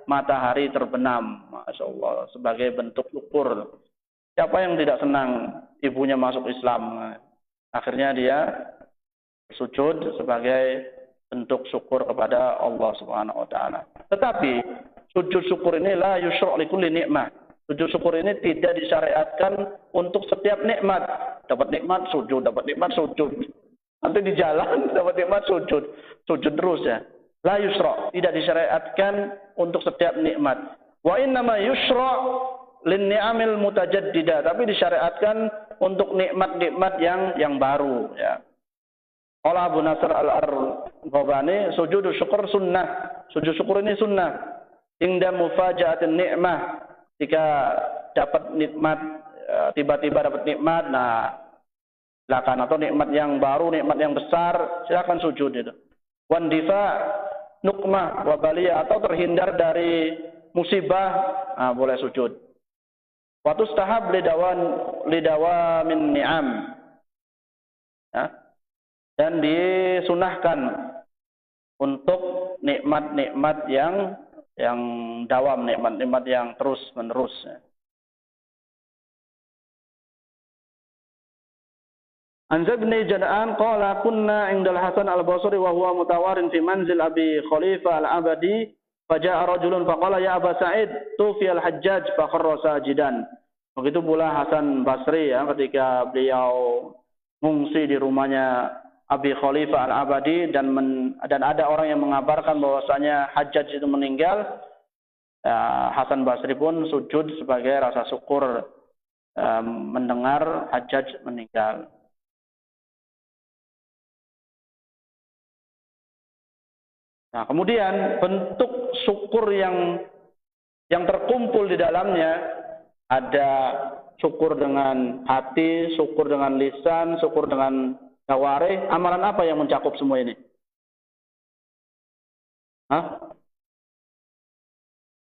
matahari terbenam. Masyaallah, sebagai bentuk syukur. Siapa yang tidak senang ibunya masuk Islam? Akhirnya dia sujud sebagai bentuk syukur kepada Allah Subhanahu wa taala. Tetapi sujud syukur ini la yusyra' li kulli nikmah. Sujud syukur ini tidak disyariatkan untuk setiap nikmat. Dapat nikmat sujud, dapat nikmat sujud. Nanti di jalan dapat nikmat sujud, sujud terus ya. La yusyra', tidak disyariatkan untuk setiap nikmat. Wa inna ma yusyra' lin ni'amil mutajaddidah, tapi disyariatkan untuk nikmat-nikmat yang baru ya. Qala Abu Nasr Al-Arbani, sujud syukur sunnah. Sujud syukur ini sunnah. Inda mufaja'atin ni'mah, jika dapat nikmat, tiba-tiba dapat nikmat, nah silakan, atau nikmat yang baru, nikmat yang besar, silakan sujud itu. Wandifa nukmah wa baliyah, atau terhindar dari musibah, nah, boleh sujud. Wa tustahab lidawamin ni'am. Ya. Dan disunahkan untuk nikmat-nikmat yang dawam, nikmat-nikmat yang terus-menerus. An Zaid bin Jad'an qala kunna 'inda al-Hasan al-Basri wa huwa mutawarin fi manzil Abi Khalifah al-Abadi, faja'a rajulun faqala ya Aba Sa'id tufi al-Hajjaj fa kharra sajidan. Begitu pula Hasan Basri ya, ketika beliau mengungsi di rumahnya Abi Khalifah al-Abadi dan ada orang yang mengabarkan bahwasanya Hajjaj itu meninggal, Hasan Basri pun sujud sebagai rasa syukur mendengar Hajjaj meninggal. Nah, kemudian bentuk syukur yang terkumpul di dalamnya ada syukur dengan hati, syukur dengan lisan, syukur dengan jawarih. Amalan apa yang mencakup semua ini?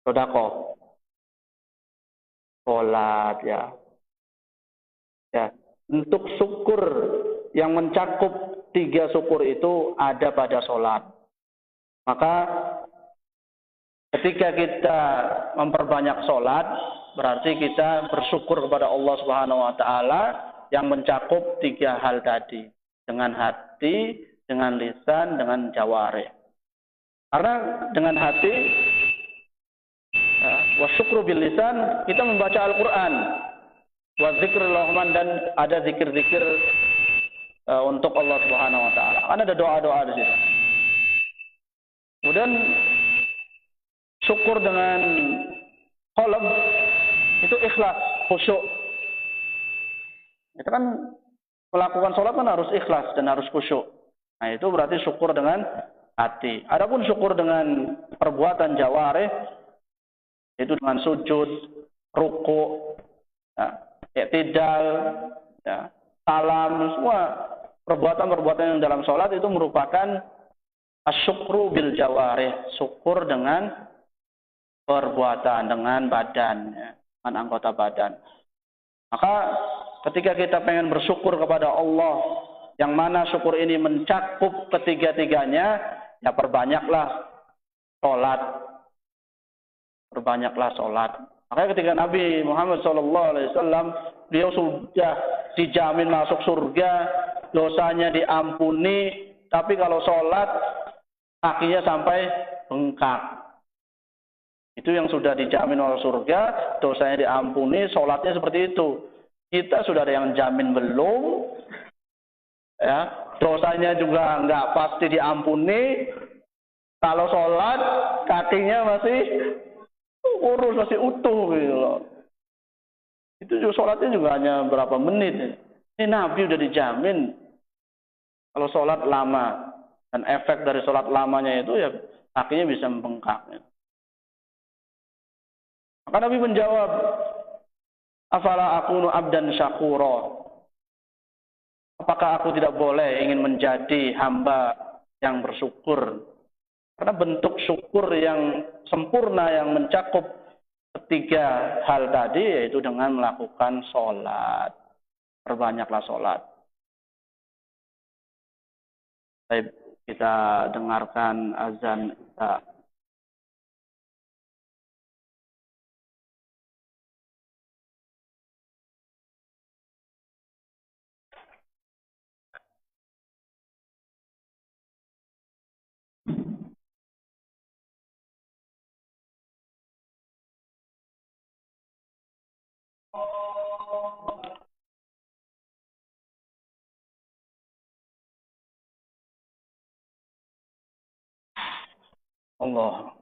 Sedekah, salat ya. Ya, bentuk syukur yang mencakup 3 syukur itu ada pada salat. Maka ketika kita memperbanyak salat, berarti kita bersyukur kepada Allah Subhanahu wa taala yang mencakup 3 hal tadi, dengan hati, dengan lisan, dengan jawarih. Karena dengan hati, wa syukru bil lisan, kita membaca Al-Qur'an, wa dzikrul rahman, dan ada zikir-zikir untuk Allah Subhanahu wa taala. Kan ada doa-doa di situ. Kemudian syukur dengan qalb itu ikhlas, khusyuk. Itu kan melakukan sholat kan harus ikhlas dan harus khusyuk. Nah, itu berarti syukur dengan hati. Adapun syukur dengan perbuatan jawarih, itu dengan sujud, ruku, i'tidal, ya, salam, semua perbuatan-perbuatan yang dalam sholat itu merupakan asyukru bil jawarih, syukur dengan perbuatan, dengan badan, ya, dengan anggota badan. Maka ketika kita pengen bersyukur kepada Allah, yang mana syukur ini mencakup ketiga-tiganya, ya perbanyaklah sholat. Perbanyaklah sholat. Makanya ketika Nabi Muhammad SAW, beliau sudah dijamin masuk surga, dosanya diampuni, tapi kalau sholat, kakinya sampai bengkak. Itu yang sudah dijamin oleh surga, dosanya diampuni, sholatnya seperti itu. Kita sudah ada yang jamin belum, ya, dosanya juga nggak pasti diampuni. Kalau sholat, kakinya masih urus, masih utuh gitu loh. Itu juga sholatnya juga hanya berapa menit. Ini Nabi udah dijamin kalau sholat lama, dan efek dari sholat lamanya itu ya kakinya bisa membengkak. Maka Nabi menjawab, afala akunu abdan syakura. apakah aku tidak boleh ingin menjadi hamba yang bersyukur? Karena bentuk syukur yang sempurna yang mencakup ketiga hal tadi yaitu dengan melakukan sholat. Perbanyaklah sholat. Baik, kita dengarkan azan Isya. Allah.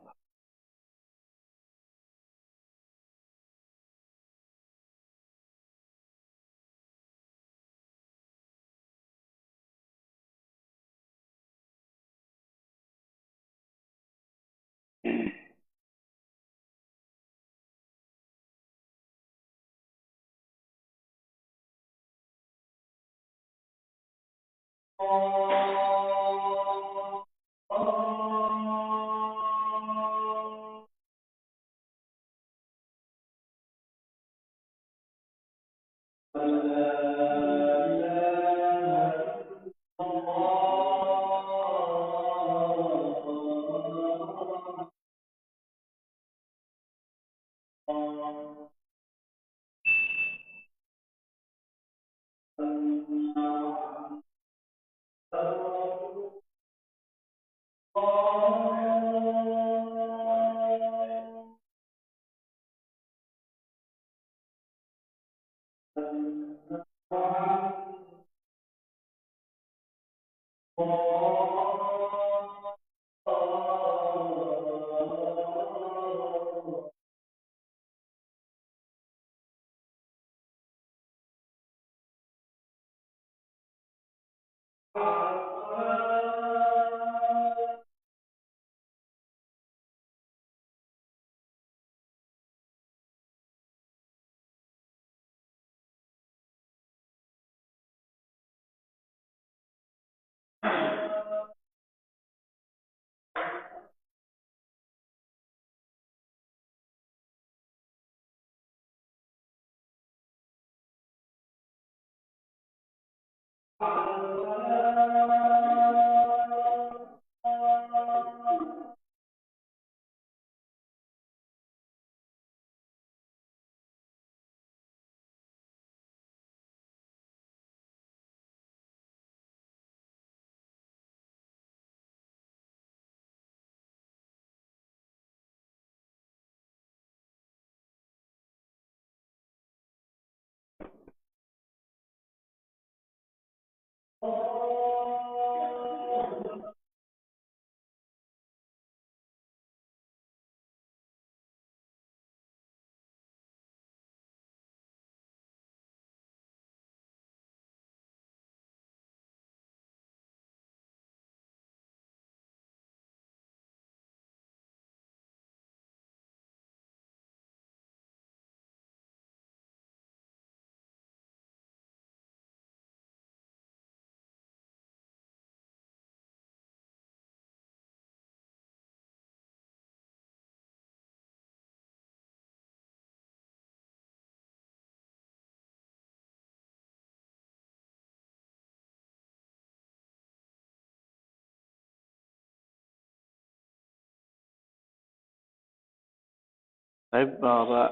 Baik, Bapak,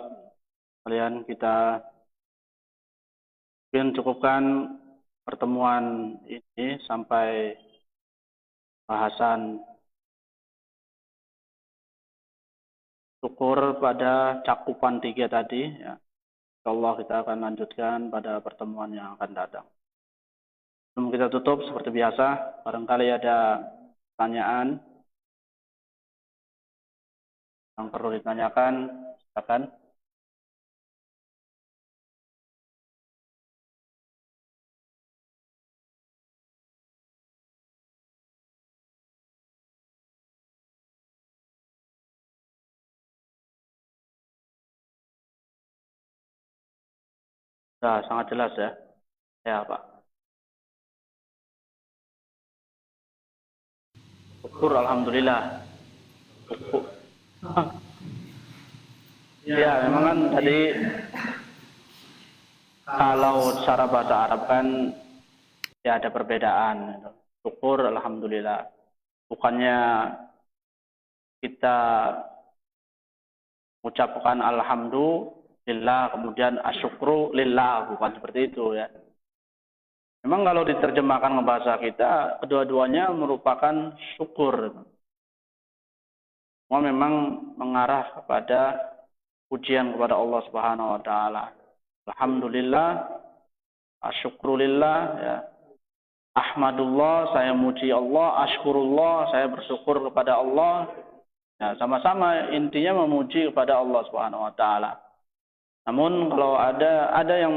kalian kita mungkin cukupkan pertemuan ini sampai bahasan syukur pada cakupan tiga tadi. Ya. Insyaallah kita akan lanjutkan pada pertemuan yang akan datang. Sebelum kita tutup seperti biasa, barangkali ada pertanyaan yang perlu ditanyakan, silakan. Sudah sangat jelas ya. Ya, Pak. syukur alhamdulillah. Syukur. Ya, memang kan tadi kalau secara bahasa Arab kan ya ada perbedaan. Syukur alhamdulillah. Bukannya kita ucapkan alhamdulillah kemudian asyukru lillah, bukan seperti itu ya. Memang kalau diterjemahkan ke bahasa kita, kedua-duanya merupakan syukur. Semua memang mengarah kepada pujian kepada Allah Subhanahu wa taala. Alhamdulillah, asyukrulillah ya. Ahmadullah, saya muji Allah, asykurullah, saya bersyukur kepada Allah. Ya, sama-sama intinya memuji kepada Allah Subhanahu wa taala. Namun kalau ada yang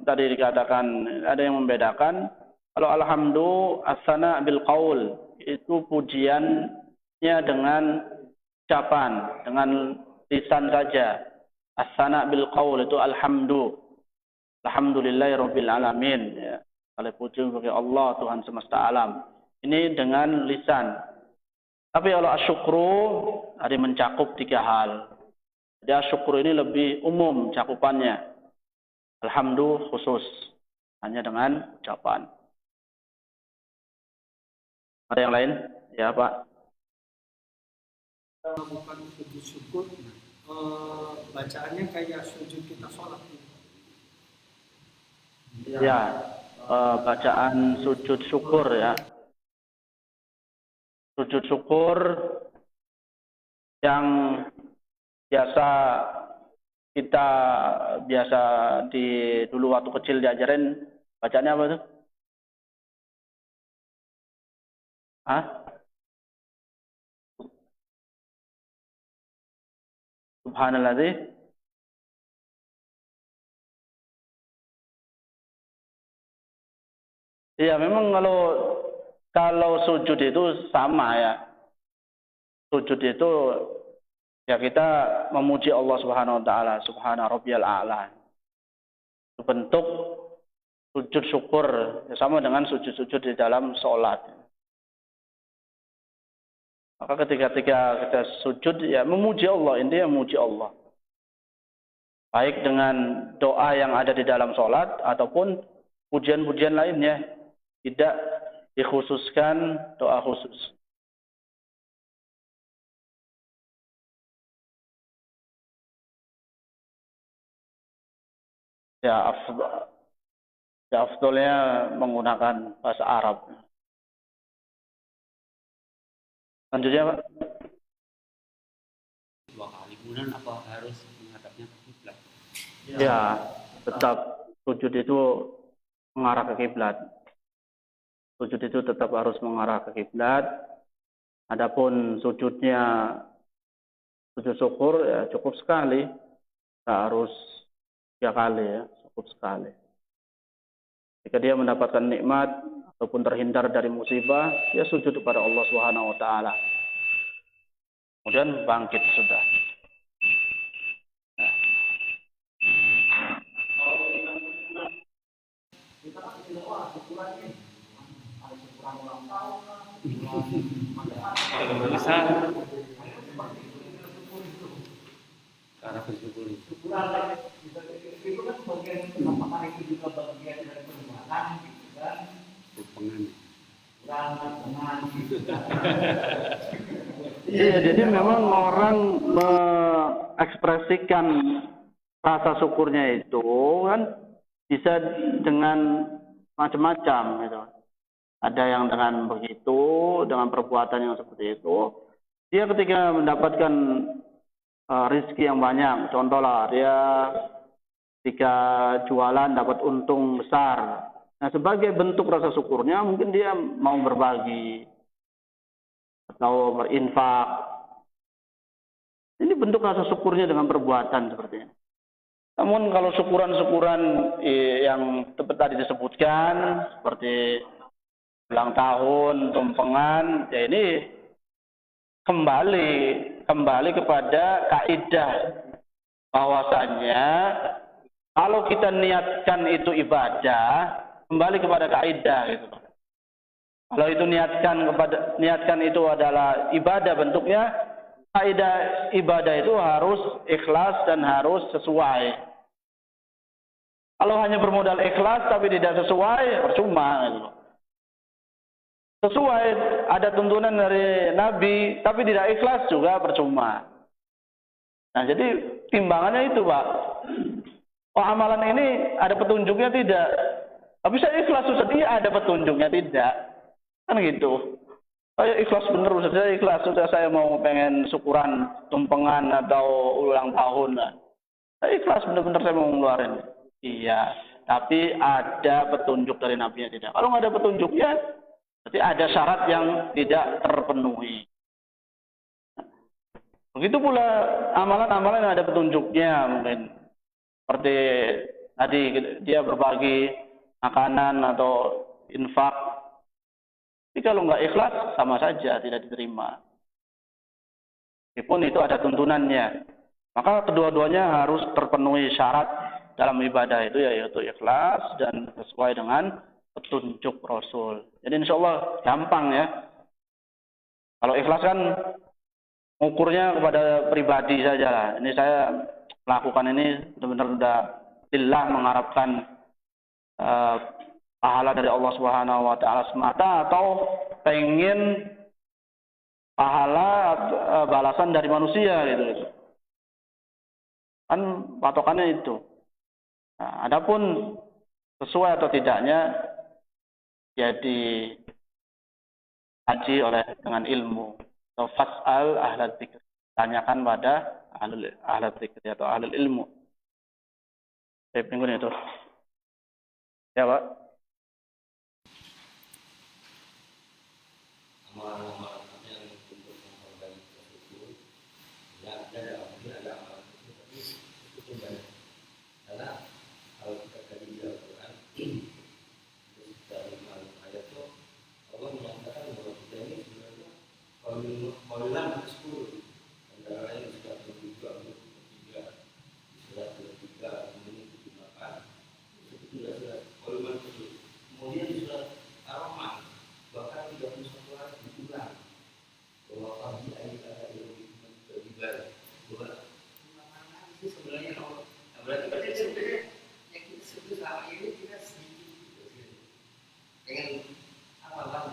tadi dikatakan, ada yang membedakan, kalau alhamdu as-sana bil qaul, itu pujiannya dengan ucapan, dengan lisan saja. As-sana bil qaul itu alhamdu. Alhamdulillahirabbil alamin ya. Oleh puji bagi Allah Tuhan semesta alam. Ini dengan lisan. Tapi kalau asyukru ada mencakup 3 hal. Jadi asyukur ini lebih umum cakupannya. Alhamdulillah khusus. Hanya dengan ucapan. Ada yang lain? Ya Pak. Bukan sujud syukur. Bacaannya kayak sujud kita sholat. Ya, bacaan sujud syukur ya. Sujud syukur yang biasa di dulu waktu kecil diajarin bacanya apa tuh? Hah? Subhanallah. Iya, memang kalau sujud itu sama ya. Sujud itu ya kita memuji Allah Subhanahu wa taala, subhana rabbiyal a'la. Itu bentuk sujud syukur ya, sama dengan sujud-sujud di dalam sholat. Maka ketika kita sujud ya memuji Allah, intinya memuji Allah. Baik dengan doa yang ada di dalam sholat ataupun pujian-pujian lainnya, tidak dikhususkan doa khusus. Ya afdolnya menggunakan bahasa Arab. Lanjutnya Pak. 2 kali kemudian apa harus menghadapnya ke kiblat? Ya, tetap sujud itu mengarah ke kiblat. Sujud itu tetap harus mengarah ke kiblat. Adapun sujudnya sujud syukur ya cukup sekali. Tak harus 3 kali ya, cukup sekali. Jika dia mendapatkan nikmat ataupun terhindar dari musibah, dia sujud kepada Allah Subhanahu wa taala. Kemudian bangkit sudah. Bisa cara bersyukur itu kan bagian apakah itu juga bagian dari perbuatan gitu kan? Pengan. Iya, jadi memang orang mengekspresikan rasa syukurnya itu kan bisa dengan macam-macam gitu. Ada yang dengan begitu, dengan perbuatan yang seperti itu. Dia ketika mendapatkan rezeki yang banyak, contohlah dia ketika jualan dapat untung besar. Nah, sebagai bentuk rasa syukurnya mungkin dia mau berbagi atau berinfak. Ini bentuk rasa syukurnya dengan perbuatan seperti ini. Namun kalau syukuran-syukuran yang tadi disebutkan seperti ulang tahun, tumpengan, ya ini kembali kepada kaidah bahwasanya kalau kita niatkan itu ibadah, kembali kepada kaidah gitu. Kalau itu niatkan itu adalah ibadah bentuknya, kaidah ibadah itu harus ikhlas dan harus sesuai. Kalau hanya bermodal ikhlas tapi tidak sesuai, percuma gitu. Sesuai ada tuntunan dari Nabi tapi tidak ikhlas juga percuma. Nah, jadi timbangannya itu, Pak. Oh, amalan ini ada petunjuknya tidak? Tapi saya ikhlas Ustaz, iya ada petunjuknya tidak. Kan gitu. Saya ikhlas bener Ustaz, saya ikhlas Ustaz, saya mau pengen syukuran tumpengan atau ulang tahun. Saya ikhlas bener-bener saya mau ngeluarin. Iya, tapi ada petunjuk dari Nabi-nya tidak. Kalau nggak ada petunjuknya, berarti ada syarat yang tidak terpenuhi. Begitu pula amalan-amalan yang ada petunjuknya mungkin. Seperti tadi dia berbagi makanan atau infak. Tapi kalau nggak ikhlas sama saja tidak diterima. Meskipun itu ada tuntunannya. Maka kedua-duanya harus terpenuhi syarat dalam ibadah itu yaitu ikhlas dan sesuai dengan petunjuk Rasul. Jadi insya Allah gampang ya. Kalau ikhlas kan ukurnya kepada pribadi saja lah. Ini saya melakukan ini benar-benar sudah lillah mengharapkan pahala dari Allah Subhanahu wa taala semata atau pengen pahala balasan dari manusia gitu. Kan patokannya itu. Nah, adapun sesuai atau tidaknya jadi kaji oleh dengan ilmu. Atau fas'al ahla dzikr. Tanyakan pada ahla dzikr atau ahli ilmu. Minggu itu. Ya, Pak. Amalan-amalan yang untuk memperbaiki tersebut, ya ada amalan tapi itu banyak. Karena kalau kita tadi di Al-Quran, dari malam ayat itu Allah menyatakan bahwa kita ini sebenarnya Qaulan 10 antara lain sudah 23 di surat 23 kemudian 78 itu sudah Qaulan 10. Kemudian di surat Ar-Rahman bahkan 31 kali diulang bahwa kami ayat itu juga bahwa mana itu sebenarnya Allah. Berarti sebenarnya yang kita sebut selama ini kita sedikit dengan amalan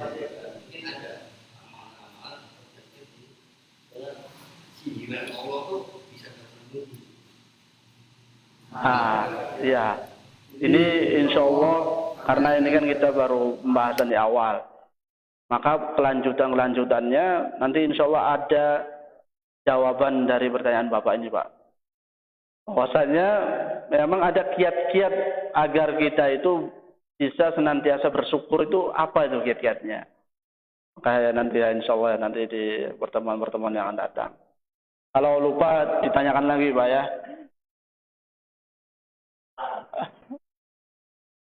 mungkin ada amalan terjadi dengan sindiran Allah tuh bisa terpenuhi. Iya. Ini insya Allah karena ini kan kita baru pembahasan di awal. Maka kelanjutannya nanti insya Allah ada jawaban dari pertanyaan Bapak ini, Pak. Bahwasanya memang ada kiat-kiat agar kita itu bisa senantiasa bersyukur itu apa itu kiat-kiatnya. Kayak nanti ya insya Allah nanti di pertemuan-pertemuan yang akan datang. Kalau lupa ditanyakan lagi, Pak ya.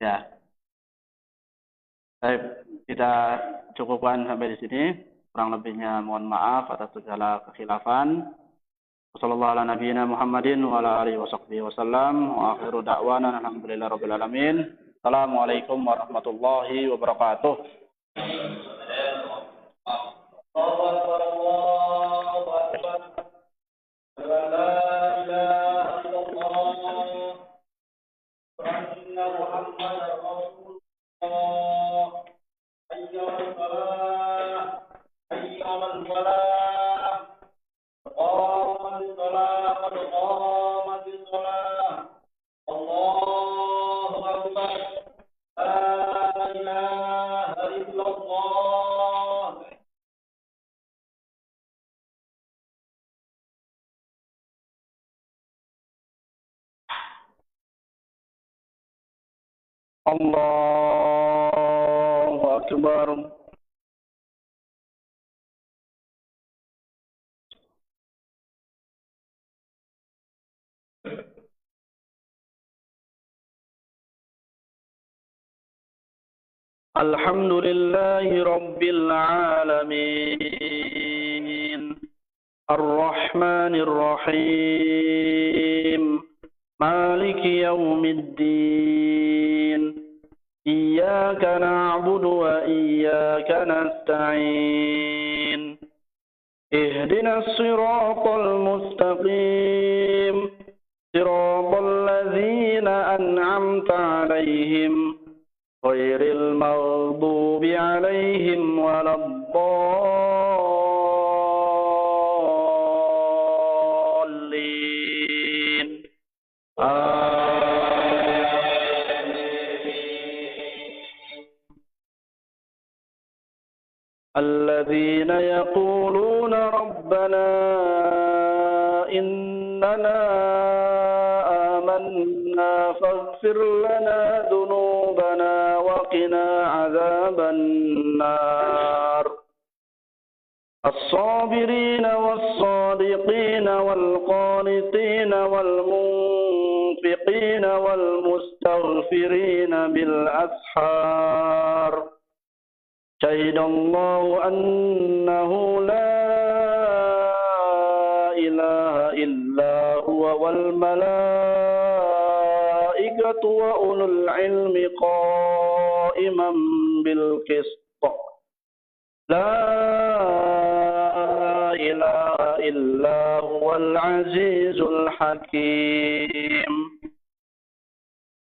Ya. Baik, kita cukupkan sampai di sini. Kurang lebihnya mohon maaf atas segala kekhilafan. Wassallallahu ala nabiyyina Muhammadin wa ala alihi washabbihi wasallam wa akhiru da'wana alhamdulillahirabbil alamin. Assalamualaikum warahmatullahi wabarakatuh. Allahu Akbar. Alhamdulillahi Rabbil Alamin. Ar-Rahmanir Rahim. Maliki Yawmiddin. إياك نعبد وإياك نستعين اهدنا الصراط المستقيم صراط الذين أنعمت عليهم غير المغضوب عليهم ولا الضالين الذين يقولون ربنا إننا آمنا فاغفر لنا ذنوبنا وقنا عذاب النار الصابرين والصادقين والقانتين والمنفقين والمستغفرين بالأسحار شهد الله أنه لا إله إلا هو والملائكة وأولو العلم قائما بالقسط لا إله إلا هو العزيز الحكيم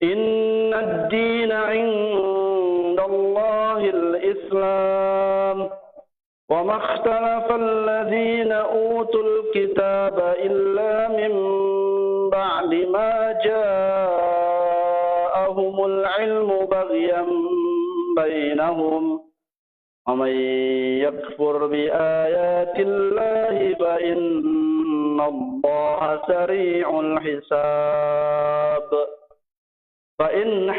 إن الدين عند الله الإسلام وما اختلف الذين أوتوا الكتاب إلا من بعد ما جاءهم العلم بغيا بينهم ومن يكفر بآيات الله فإن الله سريع الحساب فإن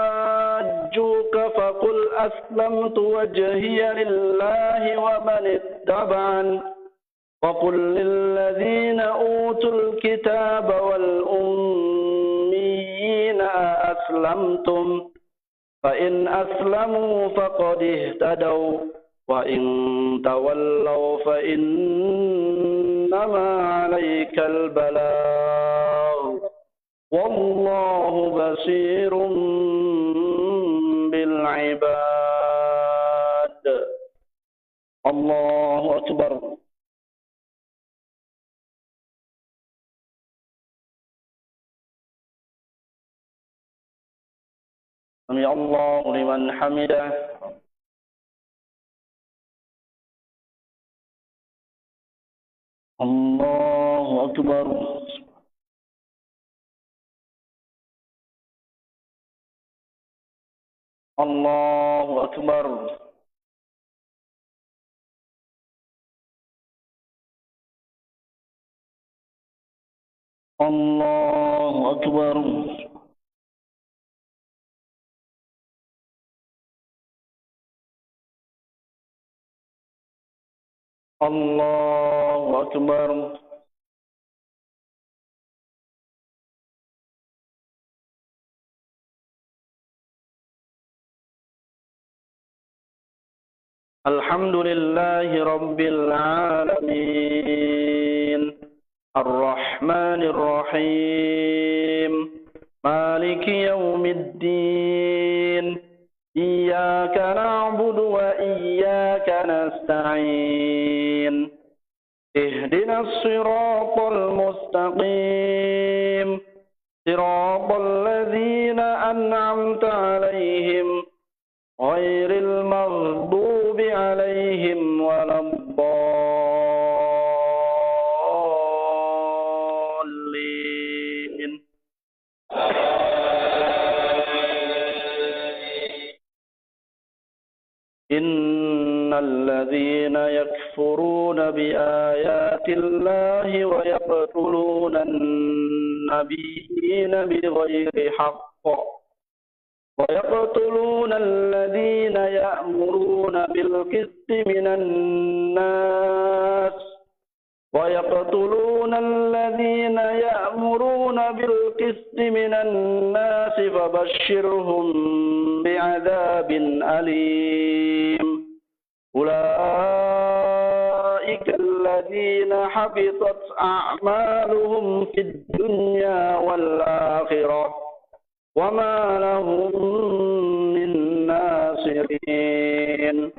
حاجوك فقل أسلمت وجهي لله ومن اتبعني وقل للذين أوتوا الكتاب والأميين أسلمتم فإن أسلموا فقد اهتدوا وإن تولوا فإنما عليك البلاغ والله بصير بالعباد الله أكبر سمع الله لمن حمده الله أكبر الله أكبر الله أكبر الله أكبر الحمد لله رب العالمين الرحمن الرحيم مالك يوم الدين إياك نعبد وإياك نستعين اهدنا الصراط المستقيم صراط الذين أنعمت عليهم غير المغضوب عليهم ولا الضالين إن الذين يكفرون بآيات الله ويقتلون النبيين بغير حق ويقتلون الذين يأمرون بالقسط من الناس فبشرهم بعذاب أليم أولئك الذين حبطت أعمالهم في الدنيا والآخرة وما لهم من ناصرين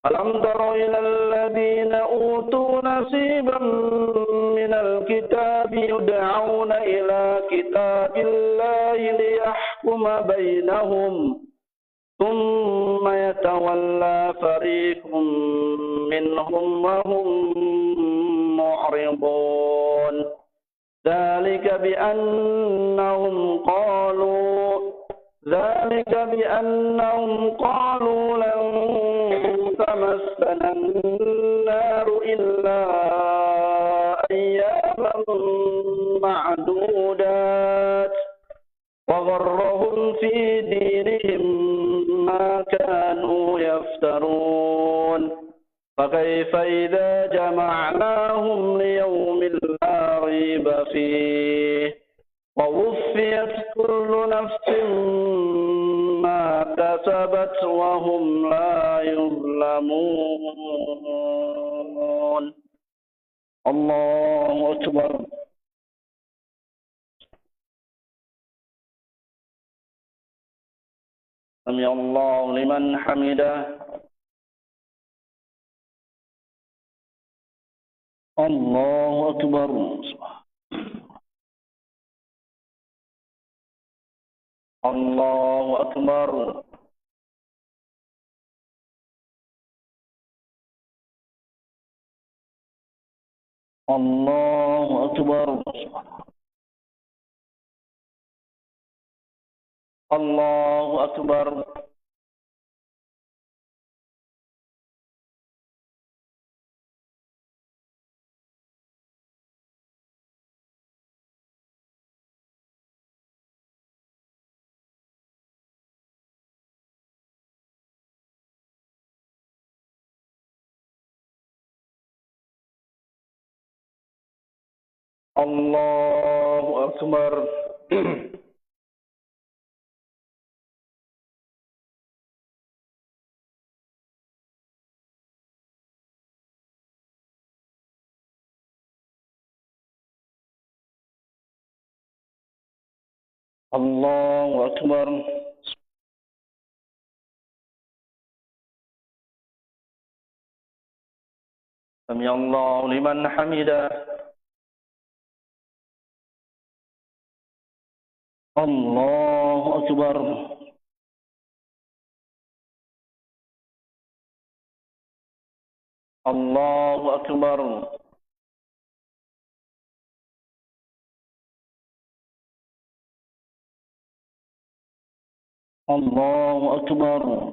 ألم تر إلى الذين أوتوا نصيبا من الكتاب يدعون إلى كتاب الله ليحكم بينهم ثم يتولى فريق منهم وهم معرضون ذلك بأنهم قالوا لن تمسنا النار إلا أياما معدودات وغرهم في دينهم ما كانوا يفترون فكيف إذا جمعناهم ليوم لا ريب فيه ووفيت كل نفس ما كسبت وهم لا يظلمون الله أكبر سمع الله لمن حمده الله أكبر الله أكبر الله أكبر الله أكبر الله أكبر الله أكبر سمع الله لمن حمده الله أكبر الله أكبر الله أكبر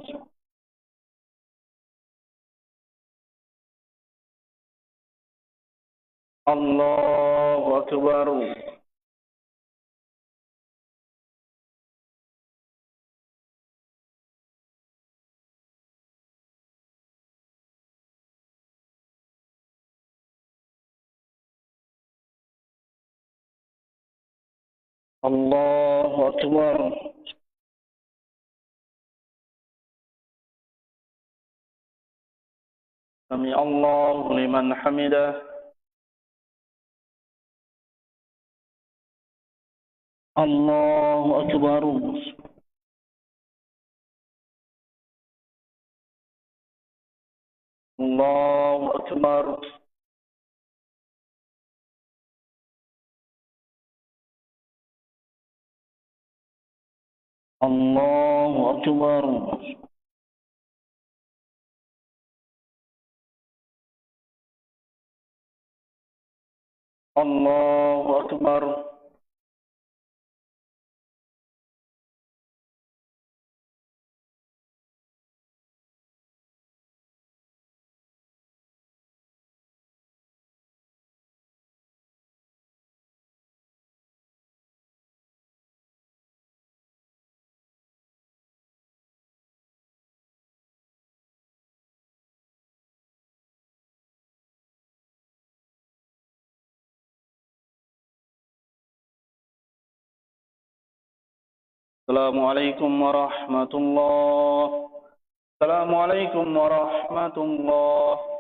الله أكبر الله أكبر سمع الله لمن حمده الله أكبر الله أكبر الله أكبر الله أكبر السلام عليكم ورحمة الله السلام عليكم ورحمة الله